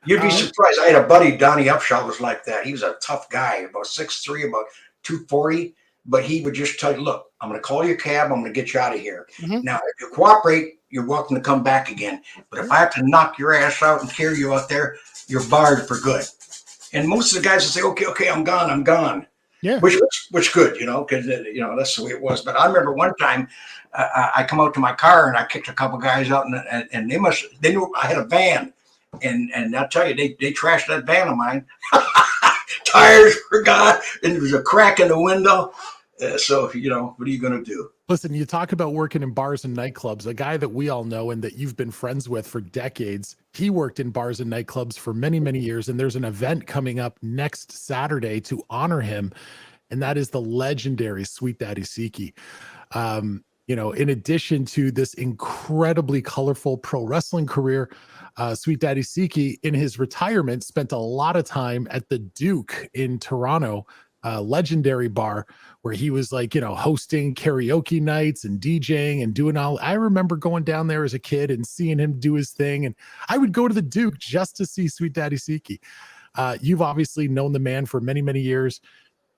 You'd be surprised. I had a buddy, Donnie Upshaw, was like that. He was a tough guy, about 6'3", about 240. But he would just tell you, "Look, I'm going to call your cab. I'm going to get you out of here. Mm-hmm. Now, if you cooperate, you're welcome to come back again. But if I have to knock your ass out and carry you out there, you're barred for good." And most of the guys would say, okay, I'm gone. Yeah. Which good, because, that's the way it was. But I remember one time I come out to my car and I kicked a couple guys out, and they knew I had a van, and I'll tell you, they trashed that van of mine. Tires were gone, and there was a crack in the window. So, what are you going to do? Listen, you talk about working in bars and nightclubs. A guy that we all know and that you've been friends with for decades, he worked in bars and nightclubs for many, many years. And there's an event coming up next Saturday to honor him, and that is the legendary Sweet Daddy Siki. In addition to this incredibly colorful pro wrestling career, Sweet Daddy Siki, in his retirement, spent a lot of time at the Duke in Toronto, legendary bar, where he was hosting karaoke nights and DJing and doing all. I remember going down there as a kid and seeing him do his thing, and I would go to the Duke just to see Sweet Daddy Siki. You've obviously known the man for many, many years.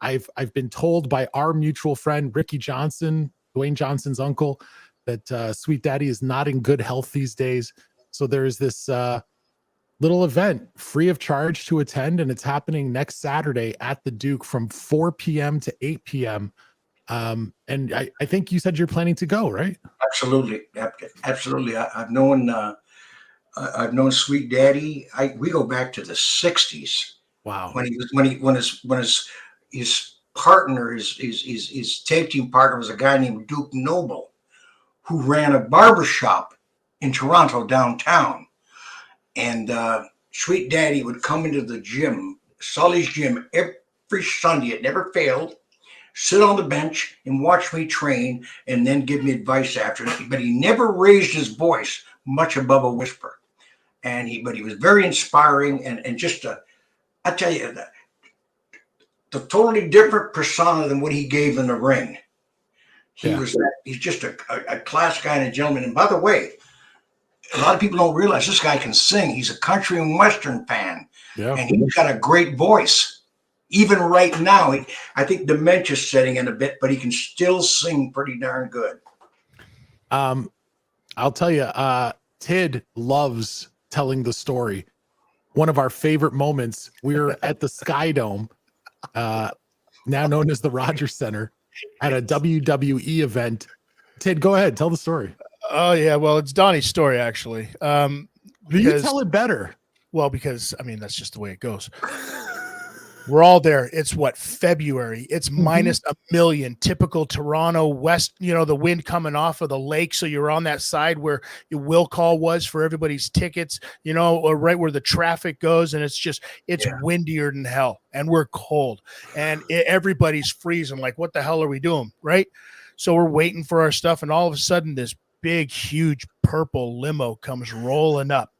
I've been told by our mutual friend Ricky Johnson, Dwayne Johnson's uncle, that Sweet Daddy is not in good health these days. So there's this little event free of charge to attend, and it's happening next Saturday at the Duke from 4 p.m. to 8 p.m. And I think you said you're planning to go, right? Absolutely. I've known Sweet Daddy. We go back to the 60s. Wow. When his partner, his tag team partner, was a guy named Duke Noble, who ran a barbershop in Toronto downtown. And Sweet Daddy would come into the gym, Sully's gym, every Sunday. It never failed. Sit on the bench and watch me train, and then give me advice after. But he never raised his voice much above a whisper. But he was very inspiring, and just I tell you, the totally different persona than what he gave in the ring. He's just a class guy and a gentleman. And by the way, a lot of people don't realize this guy can sing. He's a country and western fan, and he's got a great voice. Even right now, I think dementia's setting in a bit, but he can still sing pretty darn good. I'll tell you, Tid loves telling the story. One of our favorite moments, we were at the Sky Dome, now known as the Rogers Center, at a WWE event. Tid, go ahead, tell the story. Oh yeah, well, it's Donnie's story actually. You tell it better. Well, because that's just the way it goes. We're all there. It's February. It's minus a million. Typical Toronto West. The wind coming off of the lake, so you're on that side where your will call was for everybody's tickets. Right where the traffic goes, and it's windier than hell, and we're cold, and everybody's freezing. Like, what the hell are we doing, right? So we're waiting for our stuff, and all of a sudden, this big, huge purple limo comes rolling up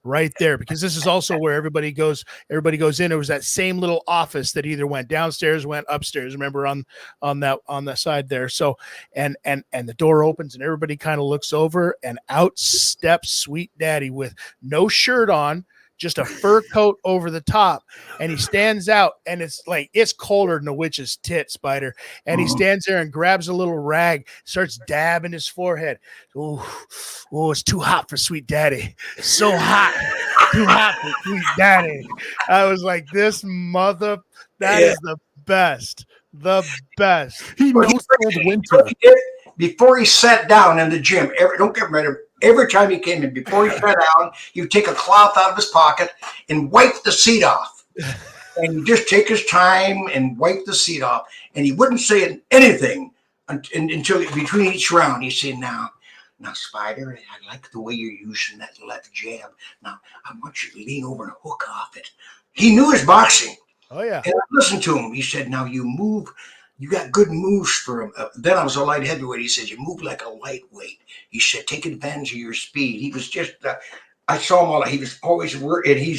right there, because this is also where everybody goes in. It was that same little office that either went downstairs, went upstairs. Remember on the side there. So, and the door opens and everybody kind of looks over, and out steps Sweet Daddy with no shirt on, just a fur coat over the top, and he stands out, and it's colder than a witch's tit, Spider. And he stands there and grabs a little rag, starts dabbing his forehead. Oh, it's too hot for Sweet Daddy. So hot, too hot for Sweet Daddy. I was like, this mother, that is the best. The best. He knows cold winter. Before he sat down in the gym, don't get rid of. Every time he came in, before he sat down, he would take a cloth out of his pocket and wipe the seat off. And he'd just take his time and wipe the seat off. And he wouldn't say anything until between each round. He'd say, now, Spider, I like the way you're using that left jab. Now, I want you to lean over and hook off it. He knew his boxing. Oh, yeah. And I listened to him. He said, now you move. You got good moves for him. Then I was a light heavyweight. He said, you move like a lightweight. He said, take advantage of your speed. He was just, I saw him all. He was always working. He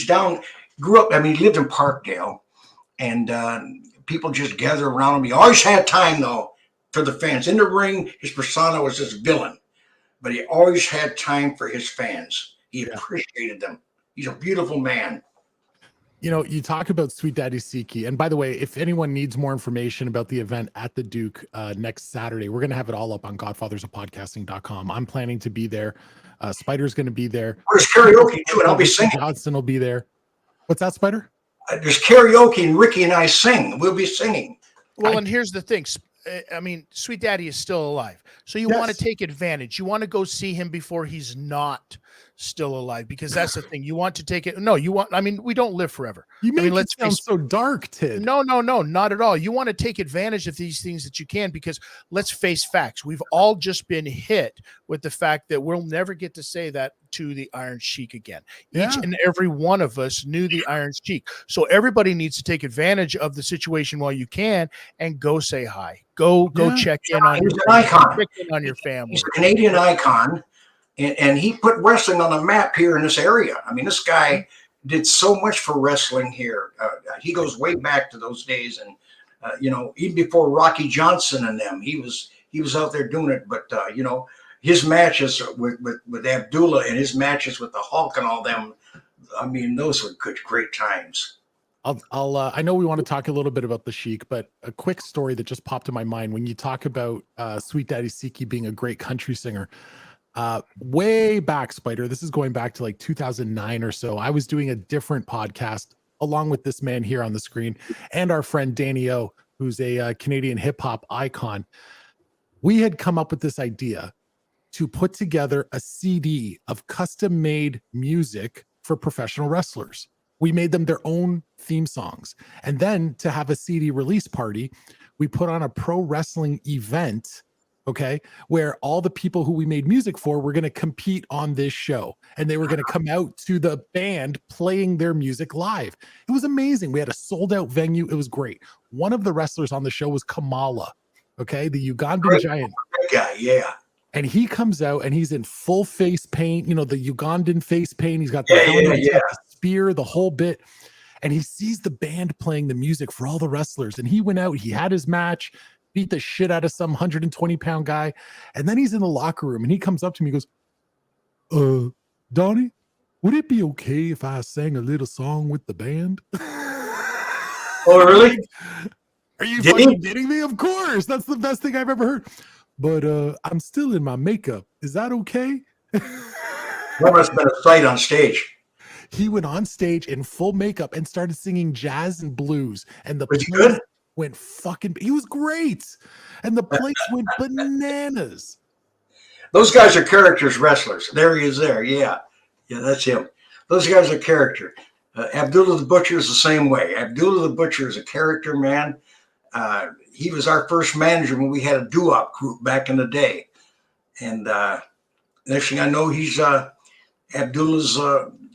grew up, he lived in Parkdale, and people just gather around him. He always had time, though, for the fans. In the ring, his persona was this villain, but he always had time for his fans. He appreciated them. He's a beautiful man. You talk about Sweet Daddy Siki. And by the way, if anyone needs more information about the event at the Duke next Saturday, we're going to have it all up on godfathersofpodcasting.com. I'm planning to be there. Spider's going to be there. There's karaoke too, and I'll be singing. Johnson will be there. What's that, Spider? There's karaoke, and Ricky and I sing. We'll be singing. Well, and here's the thing. I mean, Sweet Daddy is still alive. So you want to take advantage. You want to go see him before he's not still alive, because that's the thing. You want to take it. No, you want, I mean, we don't live forever. You make it sound so dark, Tid. No, not at all. You want to take advantage of these things that you can, because let's face facts. We've all just been hit with the fact that we'll never get to say that to the Iron Sheik again. Each and every one of us knew the Iron Sheik. So everybody needs to take advantage of the situation while you can and go say hi. Go check in on He's an icon. check in on your family. He's a Canadian icon. And he put wrestling on the map here in this area. I mean, this guy did so much for wrestling here. He goes way back to those days, and even before Rocky Johnson and them, he was out there doing it. But his matches with Abdullah and his matches with the Hulk and all them, I mean, those were great times. I know we want to talk a little bit about the Sheik, but a quick story that just popped in my mind when you talk about Sweet Daddy Siki being a great country singer. Way back, Spider, this is going back to like 2009 or so. I was doing a different podcast along with this man here on the screen and our friend Danny O, who's a Canadian hip hop icon. We had come up with this idea to put together a CD of custom made music for professional wrestlers. We made them their own theme songs. And then to have a CD release party, we put on a pro wrestling event, okay, where all the people who we made music for were going to compete on this show, and they were going to come out to the band playing their music live. It was amazing. We had a sold out venue. It was great. One of the wrestlers on the show was Kamala, okay, the Ugandan giant. Guy, yeah. And he comes out and he's in full face paint, the Ugandan face paint. He's got the helmet, he's got the spear, the whole bit. And he sees the band playing the music for all the wrestlers. And he went out, he had his match, beat the shit out of some 120-pound guy. And then he's in the locker room and he comes up to me and goes, Donnie, would it be okay if I sang a little song with the band? Oh, really? Are you fucking kidding me? Of course. That's the best thing I've ever heard. But I'm still in my makeup. Is that okay? That must have been a sight on stage. He went on stage in full makeup and started singing jazz and blues. And the Was he good? Went fucking, he was great. And the place went bananas. Those guys are characters, wrestlers. There he is there. Yeah, that's him. Those guys are character. Abdullah the Butcher is the same way. Abdullah the Butcher is a character, man. He was our first manager when we had a doo-wop group back in the day. And next thing I know, he's Abdullah's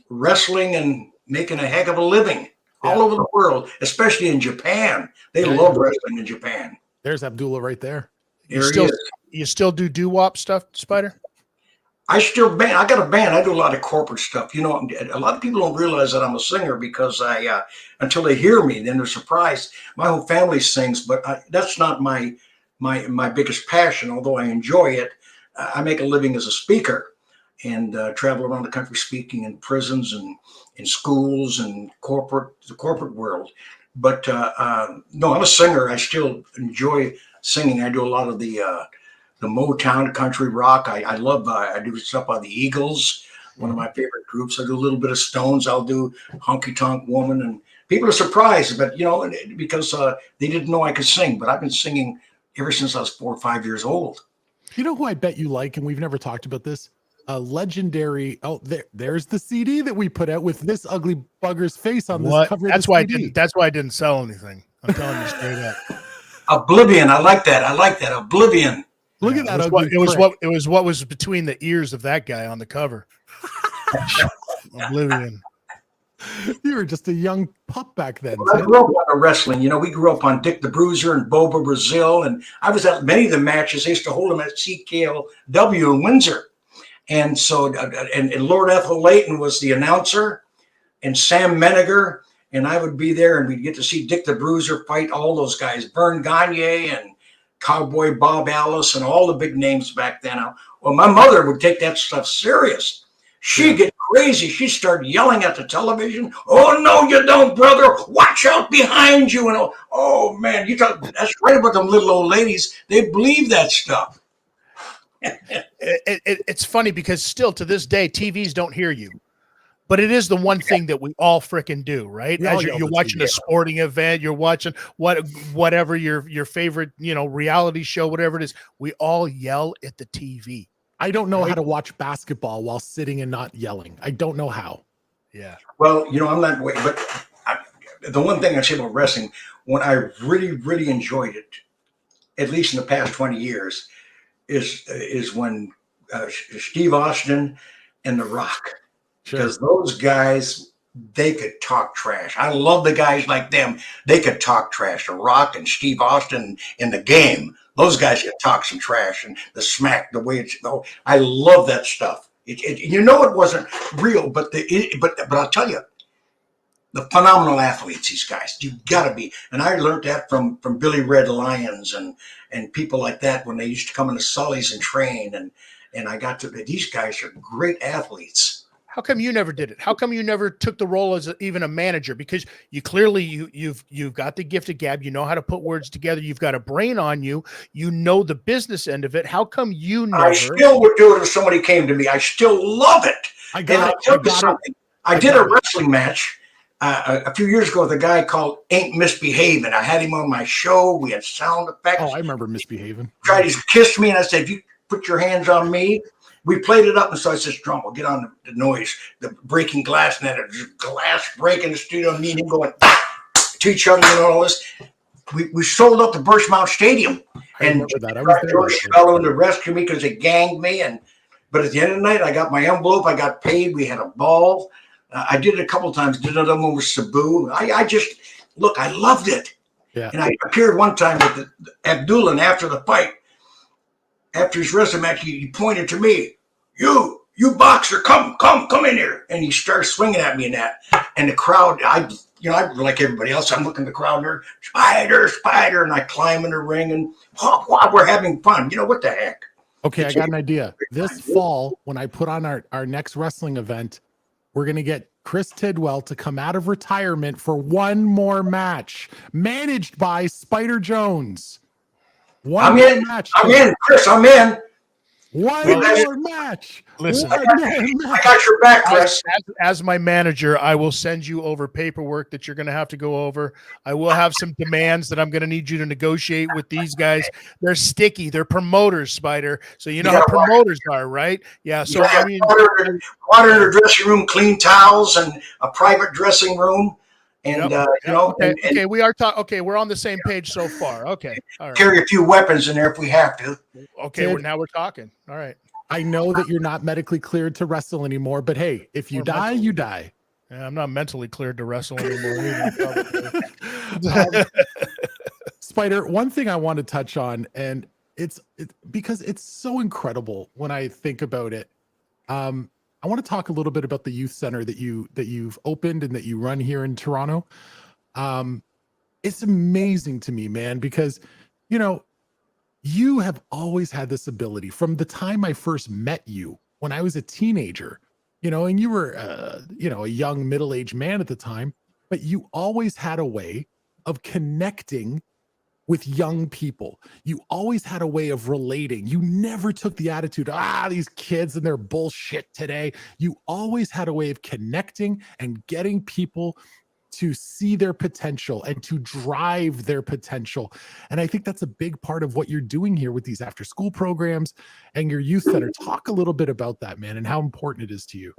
wrestling and making a heck of a living all over the world, especially in Japan. They love wrestling in Japan. There's Abdullah right there. You still do doo-wop stuff, Spider? I got a band. I do a lot of corporate stuff. A lot of people don't realize that I'm a singer because until they hear me, then they're surprised. My whole family sings, but that's not my biggest passion. Although I enjoy it, I make a living as a speaker and travel around the country speaking in prisons and in schools and the corporate world. But no, I'm a singer. I still enjoy singing. I do a lot of the Motown country rock. I love, I do stuff by the Eagles, one of my favorite groups. I do a little bit of Stones. I'll do Honky Tonk Woman. And people are surprised, but because they didn't know I could sing. But I've been singing ever since I was 4 or 5 years old. You know who I bet you like, and we've never talked about this? A legendary, there's the CD that we put out with this ugly bugger's face on this cover. That's why I didn't sell anything. I'm telling you straight up. Oblivion. I like that. Oblivion. Look at that. It was what was between the ears of that guy on the cover. Oblivion. You were just a young pup back then. Well, I grew up on wrestling. We grew up on Dick the Bruiser and Boba Brazil, and I was at many of the matches. I used to hold them at CKLW in Windsor. And so, and Lord Ethel Layton was the announcer, and Sam Meniger, and I would be there, and we'd get to see Dick the Bruiser fight all those guys, Vern Gagne and Cowboy Bob Alice, and all the big names back then. Well, my mother would take that stuff serious. She'd get crazy. She'd start yelling at the television. Oh, no, you don't, brother. Watch out behind you. And oh man, that's right about them little old ladies. They believe that stuff. It's funny because still to this day, TVs don't hear you. but it is the one thing that we all frickin' do, right? We all As yell you're at the watching TV. a sporting event, you're watching whatever your favorite, reality show, whatever it is, we all yell at the TV. I don't know Right. how to watch basketball while sitting and not yelling. I don't know how. Yeah. Well, I'm not, but the one thing I say about wrestling, when I really, really enjoyed it, at least in the past 20 years, is when Steve Austin and The Rock, because those guys, they could talk trash. I love the guys like them. They could talk trash. The Rock and Steve Austin in the game, those guys could talk some trash, and the smack, the way it's. Oh, I love that stuff. It wasn't real, but I'll tell you, the phenomenal athletes, these guys, you gotta be. And I learned that from Billy Red Lyons and people like that when they used to come into Sully's and train, and I got to, these guys are great athletes. How come you never did it? How come you never took the role as even a manager? Because you clearly you've got the gift of gab. You know how to put words together. You've got a brain on you. You know the business end of it. How come you never? I still would do it if somebody came to me. I still love it. I did a wrestling match a few years ago with a guy called Ain't Misbehaving. I had him on my show. We had sound effects. Oh, I remember Misbehaving. He kissed me, and I said, "If you put your hands on me." We played it up, and so I said, "Drum, we'll get on the noise, the breaking glass, and then a glass break in the studio, and me and him going to each other and all this." We sold out the Birchmount Stadium, and George fell in to rescue me because they ganged me. But at the end of the night, I got my envelope. I got paid. We had a ball. I did it a couple of times. Did another one with Sabu. I loved it. Yeah. And I appeared one time with Abdullah, and after the fight, after his wrestling match, he pointed to me. You boxer, come in here. And he started swinging at me in that. And the crowd, I like everybody else, I'm looking at the crowd there, Spider. And I climb in the ring and we're having fun. What the heck? Okay, I got an idea. This fall, when I put on our next wrestling event, we're going to get Chris Tidwell to come out of retirement for one more match, managed by Spider Jones. I'm in, Chris. I'm in. One more match. Listen, I got your back, Chris. As my manager, I will send you over paperwork that you're going to have to go over. I will have some demands that I'm going to need you to negotiate with these guys. They're sticky. They're promoters, Spider. So you know how promoters are, right? Yeah. So I mean, water in the dressing room, clean towels, and a private dressing room. And okay, we are talking. Okay, we're on the same page so far. Okay, all right. Carry a few weapons in there if we have to. Okay, now we're talking. All right. I know that you're not medically cleared to wrestle anymore, but hey, if you die, you die. Yeah, I'm not mentally cleared to wrestle anymore. Spider, one thing I want to touch on, and it's because it's so incredible when I think about it. I want to talk a little bit about the youth center that you've opened and that you run here in Toronto. It's amazing to me, man, because you have always had this ability from the time I first met you when I was a teenager, and you were a young middle-aged man at the time, but you always had a way of connecting with young people. You always had a way of relating. You never took the attitude, these kids and their bullshit today. You always had a way of connecting and getting people to see their potential and to drive their potential. And I think that's a big part of what you're doing here with these after school programs and your youth center. Talk a little bit about that, man, and how important it is to you.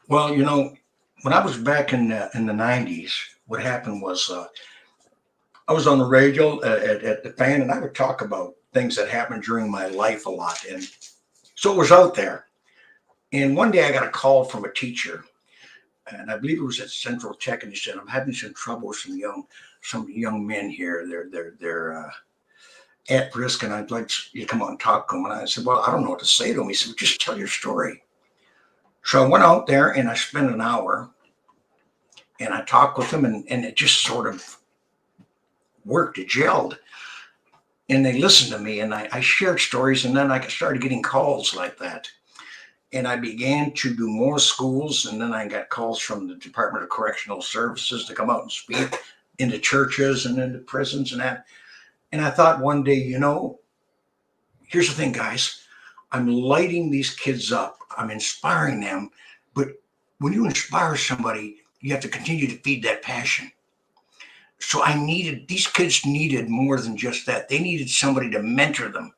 Well, when I was back in the 90s, what happened was, I was on the radio at the Fan, and I would talk about things that happened during my life a lot. And so it was out there. And one day I got a call from a teacher, and I believe it was at Central Tech, and he said, "I'm having some trouble with some young men here. They're at risk, and I'd like you to come out and talk to them." And I said, "Well, I don't know what to say to them." He said, "Well, just tell your story." So I went out there, and I spent an hour, and I talked with them, and it just sort of worked. It gelled, and they listened to me, and I shared stories, and then I started getting calls like that, and I began to do more schools, and then I got calls from the Department of Correctional Services to come out and speak into churches and into prisons and that. And I thought one day, here's the thing, guys, I'm lighting these kids up, I'm inspiring them, but when you inspire somebody, you have to continue to feed that passion. So these kids needed more than just that. They needed somebody to mentor them.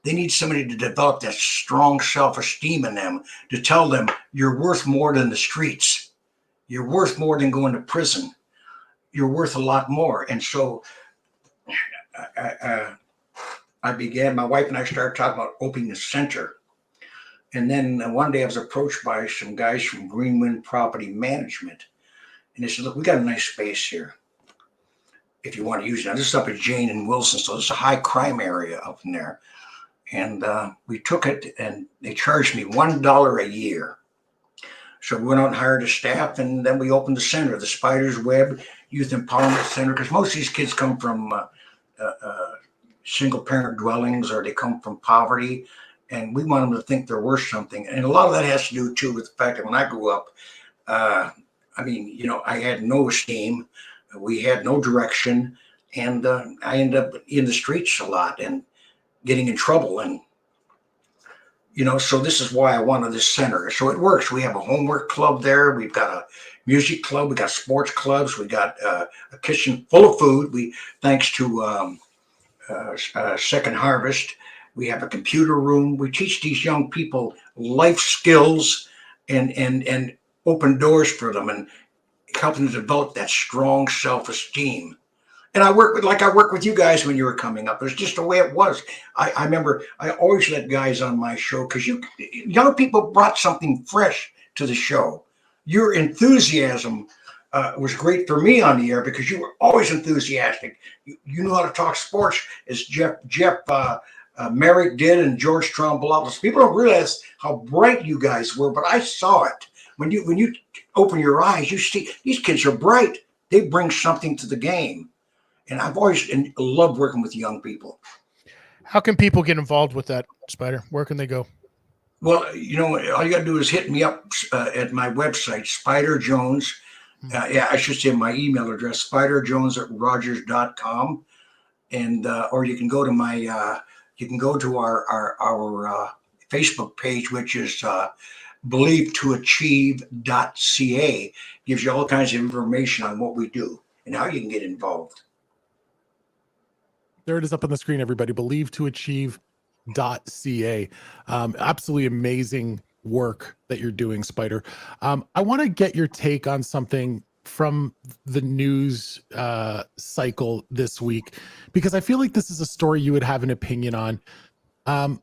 They need somebody to develop that strong self-esteem in them, to tell them you're worth more than the streets. You're worth more than going to prison. You're worth a lot more. And so my wife and I started talking about opening a center. And then one day I was approached by some guys from Greenwind Property Management. And they said, look, we got a nice space here if you want to use it. Now, this is up at Jane and Wilson, so it's a high crime area up in there. And we took it, and they charged me $1 a year. So we went out and hired a staff, and then we opened the center, the Spider's Web Youth Empowerment Center, because most of these kids come from single-parent dwellings, or they come from poverty, and we want them to think they're worth something. And a lot of that has to do, too, with the fact that when I grew up, I had no esteem. We had no direction, and I ended up in the streets a lot and getting in trouble. And, so this is why I wanted this center. So it works. We have a homework club there. We've got a music club. We got sports clubs. We got a kitchen full of food. Thanks to Second Harvest, we have a computer room. We teach these young people life skills and open doors for them and help them develop that strong self-esteem. And I work with you guys when you were coming up. It's just the way it was. I remember I always let guys on my show because young people brought something fresh to the show. Your enthusiasm was great for me on the air because you were always enthusiastic. You knew how to talk sports, as Jeff Merrick did, and George Trombolovas. People don't realize how bright you guys were, but I saw it. When you open your eyes, you see these kids are bright. They bring something to the game. And I've always loved working with young people. How can people get involved with that, Spider? Where can they go? Well, all you got to do is hit me up at my website, Spider Jones. I should say my email address, spiderjones@rogers.com. And, or you can go to our Facebook page, which is believetoachieve.ca. Gives you all kinds of information on what we do and how you can get involved. There it is up on the screen, everybody. Believetoachieve.ca. Absolutely amazing work that you're doing, Spider. I want to get your take on something from the news cycle this week, because I feel like this is a story you would have an opinion on.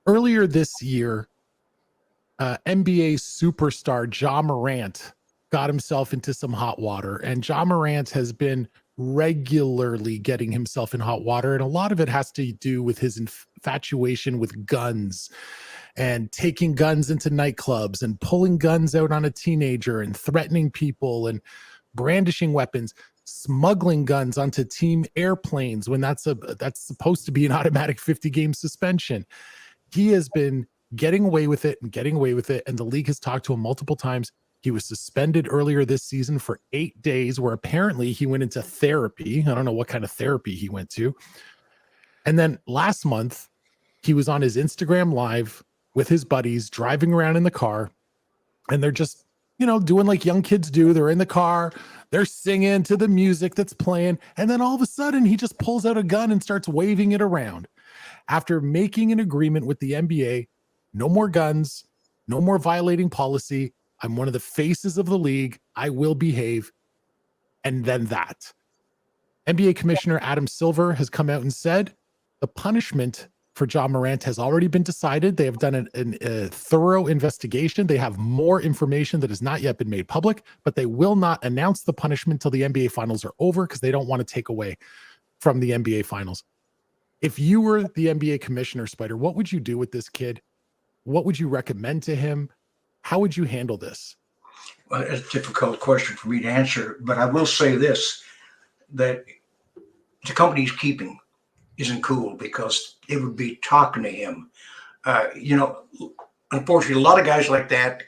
Earlier this year, NBA superstar Ja Morant got himself into some hot water, and Ja Morant has been regularly getting himself in hot water, and a lot of it has to do with his infatuation with guns and taking guns into nightclubs and pulling guns out on a teenager and threatening people and brandishing weapons, smuggling guns onto team airplanes when that's supposed to be an automatic 50-game suspension. He has been getting away with it, and the league has talked to him multiple times. He was suspended earlier this season for 8 days, where apparently he went into therapy. I don't know what kind of therapy he went to. And then last month, he was on his Instagram Live with his buddies, driving around in the car, and they're just, doing like young kids do. They're in the car, they're singing to the music that's playing, and then all of a sudden, he just pulls out a gun and starts waving it around. After making an agreement with the NBA, no more guns, no more violating policy. I'm one of the faces of the league. I will behave. And then that. NBA Commissioner Adam Silver has come out and said the punishment for Ja Morant has already been decided. They have done a thorough investigation. They have more information that has not yet been made public, but they will not announce the punishment till the NBA finals are over because they don't want to take away from the NBA finals. If you were the NBA commissioner, Spider, what would you do with this kid? What would you recommend to him? How would you handle this? Well, it's a difficult question for me to answer, but I will say this, that the company he's keeping isn't cool because it would be talking to him. Unfortunately, a lot of guys like that,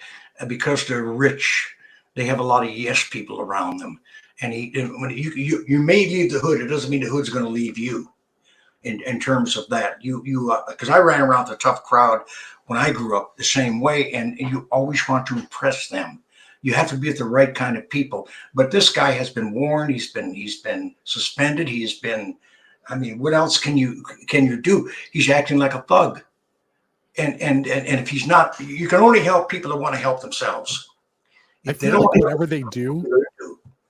because they're rich, they have a lot of yes people around them. And when you may leave the hood, it doesn't mean the hood's going to leave you. In terms of that, because I ran around the tough crowd when I grew up the same way, and you always want to impress them. You have to be with the right kind of people. But this guy has been warned. He's been suspended. He's been. I mean, what else can you do? He's acting like a thug. And if he's not, you can only help people that want to help themselves. I feel like whatever they do,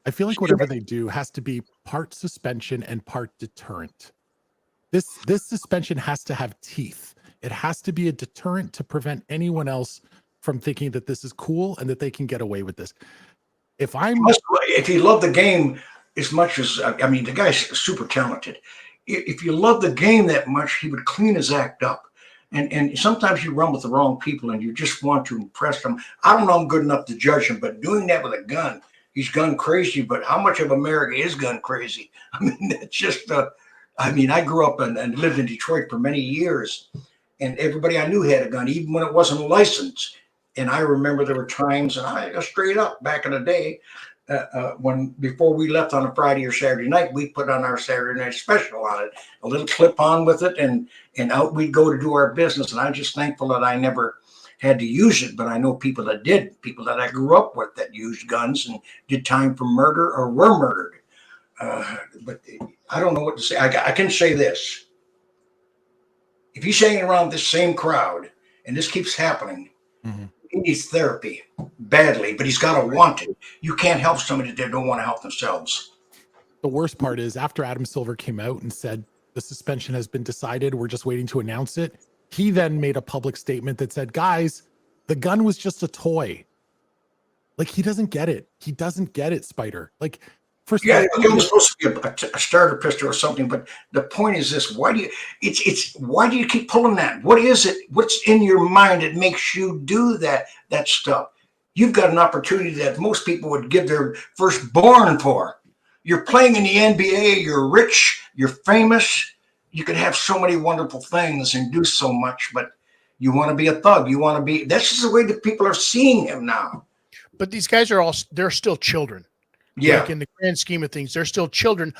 whatever they do has to be part suspension and part deterrent. This suspension has to have teeth. It has to be a deterrent to prevent anyone else from thinking that this is cool and that they can get away with this. If he loved the game as much as, I mean, the guy's super talented. If you love the game that much, he would clean his act up. And sometimes you run with the wrong people and you just want to impress them. I don't know I'm good enough to judge him, but doing that with a gun, he's gun crazy. But how much of America is gun crazy? I mean, it's just, I mean, I grew up and lived in Detroit for many years, and everybody I knew had a gun, even when it wasn't licensed. And I remember there were times, and I straight up back in the day, when before we left on a Friday or Saturday night, we put on our Saturday night special on it, a little clip on with it, and out we'd go to do our business. And I'm just thankful that I never had to use it, but I know people that did, people that I grew up with that used guns and did time for murder or were murdered. But I don't know what to say. I can say this. If he's hanging around this same crowd and this keeps happening, he needs therapy badly, but he's got to want it. You can't help somebody that don't want to help themselves. The worst part is after Adam Silver came out and said the suspension has been decided, we're just waiting to announce it, he then made a public statement that said, guys, the gun was just a toy. Like, he doesn't get it. He doesn't get it, Spider. Like, first of all, it was supposed to be a starter pistol or something, but the point is this: why do you keep pulling that? What is it? What's in your mind that makes you do that stuff? You've got an opportunity that most people would give their firstborn for. You're playing in the NBA. You're rich. You're famous. You could have so many wonderful things and do so much, but you want to be a thug. You want to be. That's just the way that people are seeing him now. But these guys they're still children. Yeah. Like in the grand scheme of things, they're still children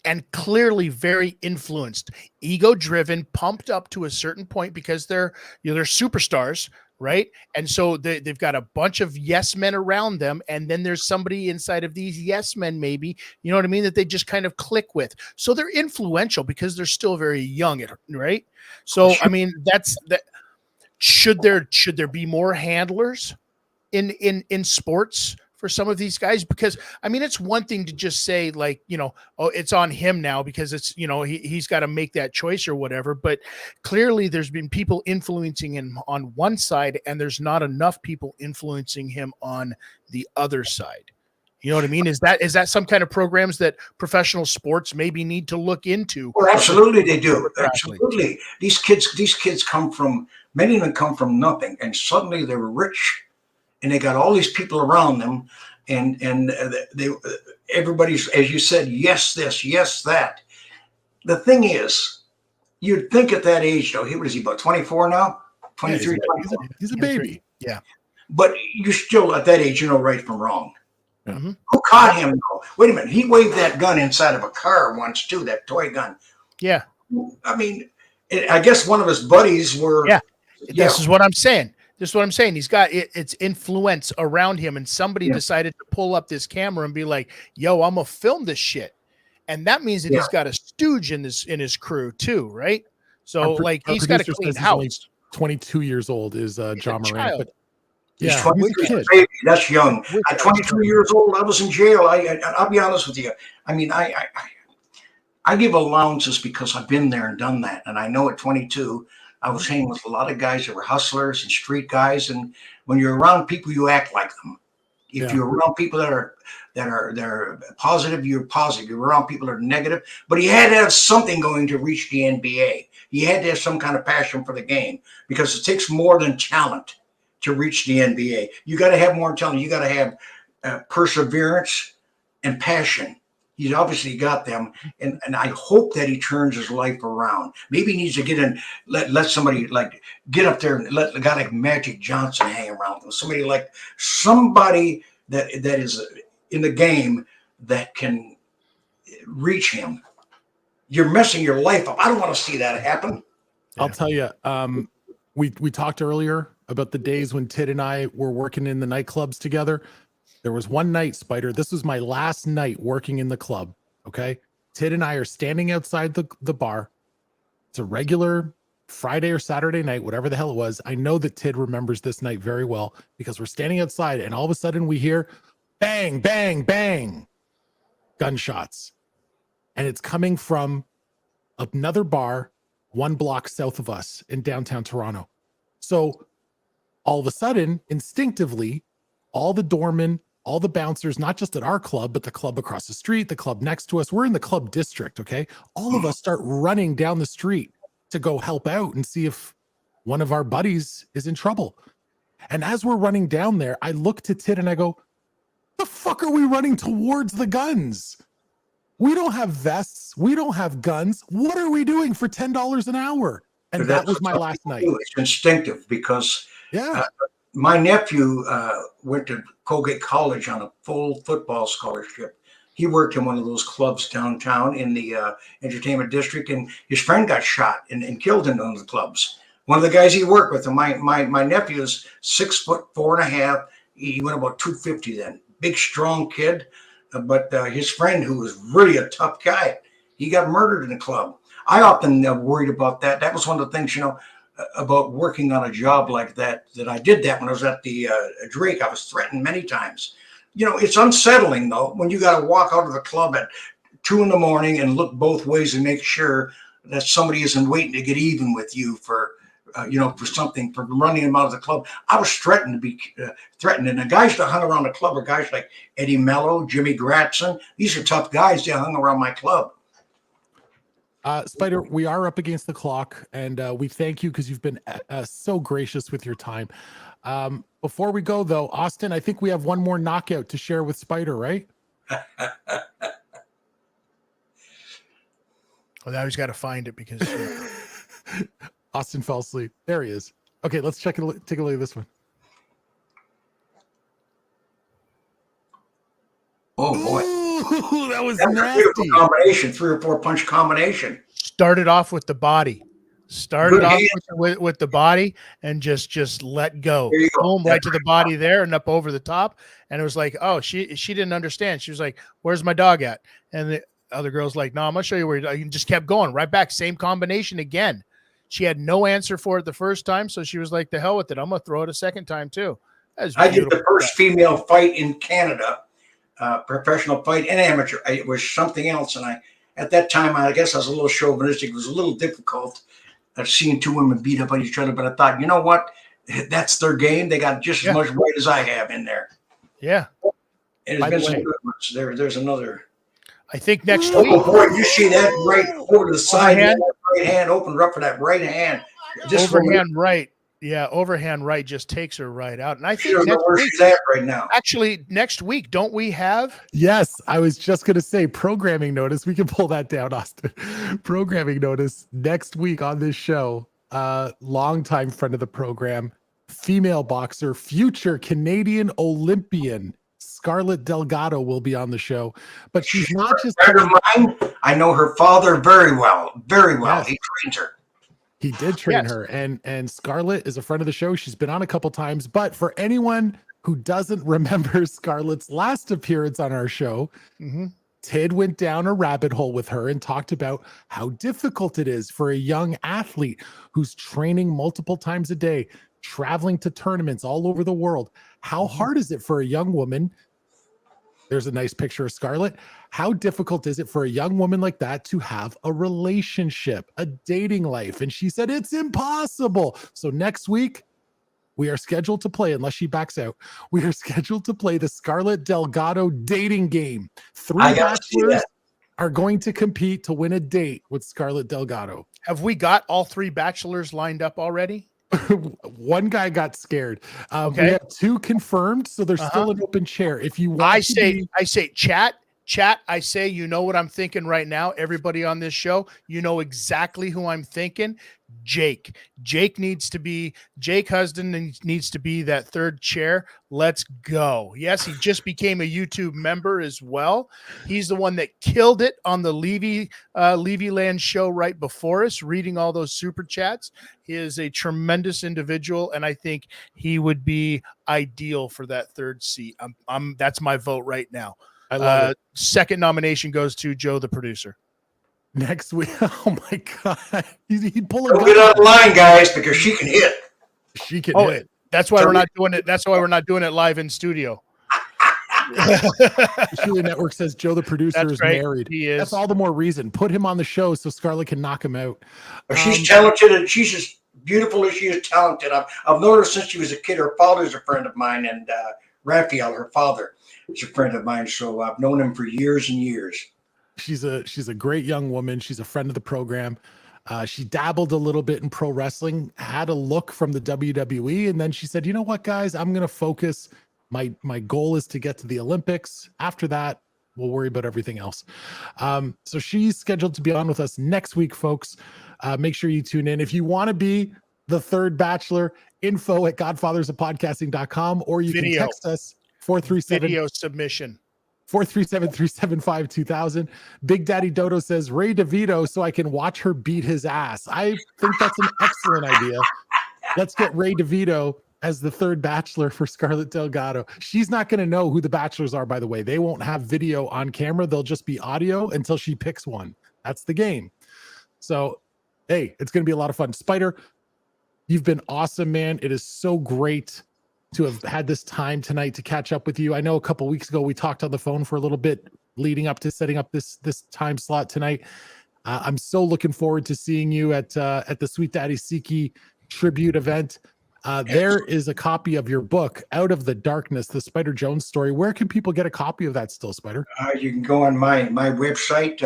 and clearly very influenced, ego driven, pumped up to a certain point because they're superstars, right? And so they've got a bunch of yes men around them. And then there's somebody inside of these yes men, maybe, you know what I mean, that they just kind of click with. So they're influential because they're still very young, right? So, I mean, that. Should there be more handlers in sports for some of these guys? Because I mean, it's one thing to just say like, oh, it's on him now because it's, he's got to make that choice or whatever. But clearly there's been people influencing him on one side and there's not enough people influencing him on the other side. You know what I mean? Is that some kind of programs that professional sports maybe need to look into? Well, absolutely they do. Absolutely. These kids come from, many of them come from nothing, and suddenly they're rich. And they got all these people around them, and everybody's, as you said, yes this, yes that. The thing is, you'd think at that age, though, what is he, about 24 now? 23, yeah, he's a baby. Yeah. But you're still at that age, you know right from wrong. Mm-hmm. Who caught him, though? Wait a minute, he waved that gun inside of a car once, too, that toy gun. Yeah. I mean, I guess one of his buddies were. Yeah. This is what I'm saying. He's got it's influence around him, and somebody decided to pull up this camera and be like, yo, I'm gonna film this shit. And that means that he's got a stooge in his crew too, right? So he's got a clean house. 22 years old is John Morant. But he's 22, baby. That's young. At 22 years old, I was in jail. I'll be honest with you. I mean, I give allowances because I've been there and done that. And I know at 22, I was hanging with a lot of guys that were hustlers and street guys, and when you're around people, you act like them. If you're around people that are positive, you're positive. You're around people that are negative. But he had to have something going to reach the NBA. He had to have some kind of passion for the game because it takes more than talent to reach the NBA. You got to have more talent. You got to have perseverance and passion. He's obviously got them, and I hope that he turns his life around. Maybe he needs to get in, let somebody like get up there and let a guy like Magic Johnson hang around with him. Somebody that is in the game that can reach him. You're messing your life up. I don't want to see that happen. I'll tell you, we talked earlier about the days when Tid and I were working in the nightclubs together. There was one night, Spider. This was my last night working in the club. Okay. Tid and I are standing outside the bar. It's a regular Friday or Saturday night, whatever the hell it was. I know that Tid remembers this night very well because we're standing outside and all of a sudden we hear bang, bang, bang, gunshots. And it's coming from another bar 1 block south of us in downtown Toronto. So all of a sudden, instinctively, all the doormen, all the bouncers, not just at our club, but the club across the street, the club next to us, we're in the club district, okay? All of us start running down the street to go help out and see if one of our buddies is in trouble. And as we're running down there, I look to Tid and I go, the fuck are we running towards the guns? We don't have vests. We don't have guns. What are we doing for $10 an hour? And that was my last night. It's instinctive because my nephew went to Colgate College on a full football scholarship. He worked in one of those clubs downtown in the entertainment district, and his friend got shot and killed in one of the clubs. One of the guys he worked with, and my nephew is 6'4.5". He went about 250 then. Big, strong kid. But his friend, who was really a tough guy, he got murdered in the club. I often worried about that. That was one of the things, about working on a job like that I did that when I was at the Drake. I was threatened many times. It's unsettling, though, when you got to walk out of the club at 2 a.m. and look both ways and make sure that somebody isn't waiting to get even with you for something, for running him out of the club. I was threatened to be threatened. And the guys that hung around the club are guys like Eddie Mello, Jimmy Gratson. These are tough guys that hung around my club. Spider, we are up against the clock, and we thank you because you've been so gracious with your time. Before we go, though, Austin, I think we have one more knockout to share with Spider, right? Well, now he's got to find it because... Austin fell asleep. There he is. Okay, let's take a look at this one. Oh boy, ooh, that was that's nasty. A beautiful combination, 3 or 4 punch combination. Started off with the body. Started off with the body and just let go. Boom, right to the body there and up over the top. And it was like, oh, she didn't understand. She was like, "Where's my dog at?" And the other girl's like, "No, I'm gonna show you where." You just kept going right back. Same combination again. She had no answer for it the first time, so she was like, "The hell with it. I'm going to throw it a second time, too." I did the first female fight in Canada, professional fight and amateur. It was something else. And at that time, I guess I was a little chauvinistic. It was a little difficult seeing 2 women beat up on each other. But I thought, you know what? That's their game. They got just as much weight as I have in there. Yeah. And it's been some good ones. There's another. I think next week. Oh, boy, you see that right over to the side. Right hand opened up for that right hand. Just overhand right. Yeah, overhand right just takes her right out. And I think she's at right now. Actually, next week, don't we have? Yes, I was just going to say programming notice. We can pull that down, Austin. Programming notice next week on this show. Longtime friend of the program, female boxer, future Canadian Olympian, Scarlett Delgado will be on the show, but she's not just mine. I know her father very well. Yes. He trained her. He did train her, and Scarlett is a friend of the show. She's been on a couple times, but for anyone who doesn't remember Scarlett's last appearance on our show, Tid went down a rabbit hole with her and talked about how difficult it is for a young athlete who's training multiple times a day, traveling to tournaments all over the world. How hard is it for a young woman? There's a nice picture of Scarlett. How difficult is it for a young woman like that to have a relationship, a dating life? And she said, it's impossible. So next week, we are scheduled to play, unless she backs out, we are scheduled to play the Scarlett Delgado dating game. 3 bachelors are going to compete to win a date with Scarlett Delgado. Have we got all 3 bachelors lined up already? One guy got scared. We have 2 confirmed, so there's still an open chair. If you want, I say, chat Chat, I say, you know what I'm thinking right now. Everybody on this show, you know exactly who I'm thinking. Jake Husden needs to be that third chair. Let's go. Yes, he just became a YouTube member as well. He's the one that killed it on the Levy Land show right before us, reading all those super chats. He is a tremendous individual, and I think he would be ideal for that third seat. That's my vote right now. I love it. Second nomination goes to Joe, the producer. Next week. Oh my God. He'd pull a Don't gun. get out of line, guys, because she can hit. She can Oh, hit. that's why we're not doing it. That's why we're not doing it live in studio. The Shuli Network says Joe, the producer, That's is right. married. He is. That's all the more reason. Put him on the show so Scarlett can knock him out. She's talented, and she's as beautiful as she is talented. I've known her since she was a kid. Her father's a friend of mine, and Raphael, her father, is a friend of mine. So I've known him for years and years. She's a great young woman. She's a friend of the program. She dabbled a little bit in pro wrestling, had a look from the WWE, and then she said, "You know what, guys? I'm going to focus. My goal is to get to the Olympics. After that, we'll worry about everything else." So she's scheduled to be on with us next week, folks. Make sure you tune in. If you want to be the third bachelor, info@godfathersofpodcasting.com, or you can text us 437 Video submission. 437-375-2000. Big Daddy Dodo says Ray DeVito so I can watch her beat his ass. I think that's an excellent idea. Let's get Ray DeVito as the third bachelor for Scarlett Delgado. She's not going to know who the bachelors are, by the way. They won't have video on camera. They'll just be audio until she picks one. That's the game. So, hey, it's going to be a lot of fun. Spider, you've been awesome, man. It is so great to have had this time tonight to catch up with you. I know a couple weeks ago we talked on the phone for a little bit leading up to setting up this time slot tonight. I'm so looking forward to seeing you at the Sweet Daddy Siki tribute event. There is a copy of your book, Out of the Darkness, the Spider Jones story. Where can people get a copy of that still, Spider? You can go on my website,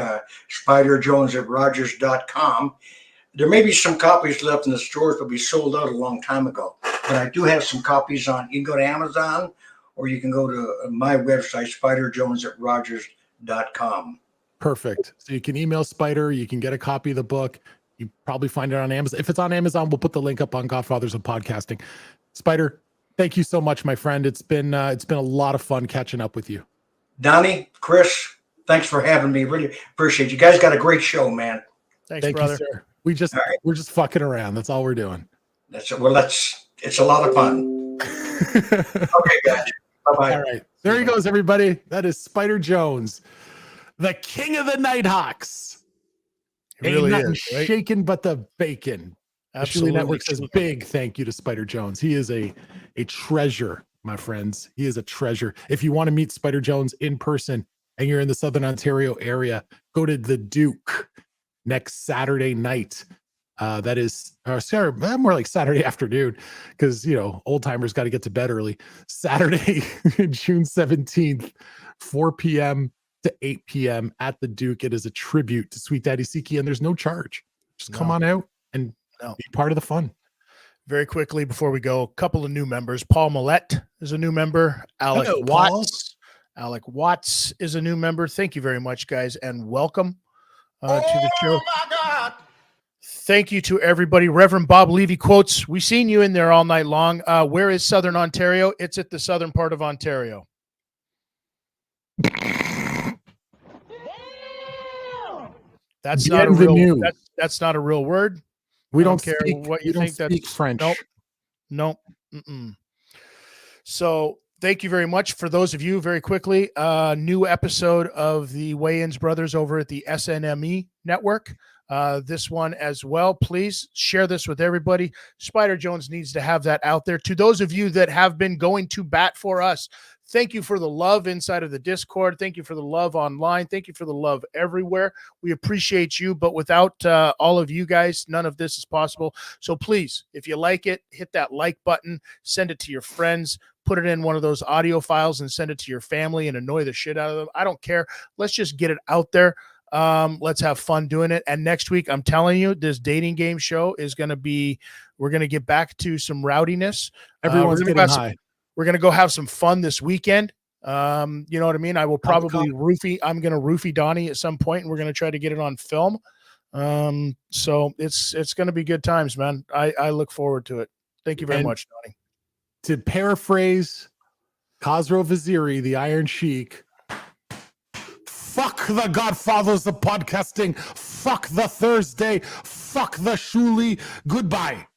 spiderjones@rogers.com. There may be some copies left in the stores, but we sold out a long time ago. But I do have some copies on. You can go to Amazon, or you can go to my website, spiderjones@rogers.com. Perfect. So you can email Spider. You can get a copy of the book. You probably find it on Amazon. If it's on Amazon, we'll put the link up on Godfathers of Podcasting. Spider, thank you so much, my friend. It's been a lot of fun catching up with you. Donnie, Chris, thanks for having me. Really appreciate you. You guys got a great show, man. Thanks, Thank brother. you, sir. We're just fucking around. That's all we're doing. That's it. Well, it's a lot of fun. Okay, guys. Bye-bye. All right. There he goes, everybody. That is Spider Jones, the king of the Nighthawks. It really Ain't nothing is, right? shaking but the bacon. Absolutely. The Network says big thank you to Spider Jones. He is a treasure, my friends. He is a treasure. If you want to meet Spider Jones in person and you're in the Southern Ontario area, go to the Duke next Saturday night. That is more like Saturday afternoon, because old timers got to get to bed early. Saturday, June 17th, 4 p.m. to 8 p.m. at the Duke. It is a tribute to Sweet Daddy Siki, and there's no charge. Just come on out and be part of the fun. Very quickly before we go, a couple of new members. Paul Millette is a new member. Alec Watts is a new member. Thank you very much, guys, and welcome to the show. My God. Thank you to everybody. Reverend Bob Levy quotes, we seen you in there all night long. Where is Southern Ontario? It's at the southern part of Ontario. That's not a real. That's not a real word. We I don't care speak, what you think. speak That's French. Nope. So thank you very much for those of you. Very quickly, new episode of the Wayans Brothers over at the SNME network. This one as well. Please share this with everybody. Spider Jones needs to have that out there. To those of you that have been going to bat for us, thank you for the love inside of the Discord. Thank you for the love online. Thank you for the love everywhere. We appreciate you, but without all of you guys, none of this is possible. So please, if you like it, hit that like button, send it to your friends, put it in one of those audio files and send it to your family and annoy the shit out of them. I don't care. Let's just get it out there. Let's have fun doing it. And next week, I'm telling you, this dating game show is going to be, we're going to get back to some rowdiness. Everyone's getting high. We're going to go have some fun this weekend. You know what I mean? I will probably I'm going to roofie Donnie at some point, and we're going to try to get it on film. So it's going to be good times, man. I look forward to it. Thank you very much, Donnie. To paraphrase Khosrow Vaziri, the Iron Sheik, fuck the Godfathers of podcasting. Fuck the Thursday. Fuck the Shuli. Goodbye.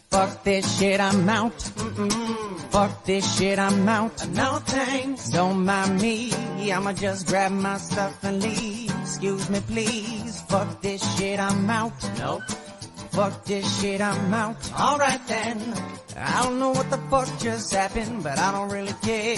Fuck this shit, I'm out. Fuck this shit, I'm out. No thanks, don't mind me. I'ma just grab my stuff and leave. Excuse me, please. Fuck this shit, I'm out. Nope. Fuck this shit, I'm out. Alright then. I don't know what the fuck just happened, but I don't really care.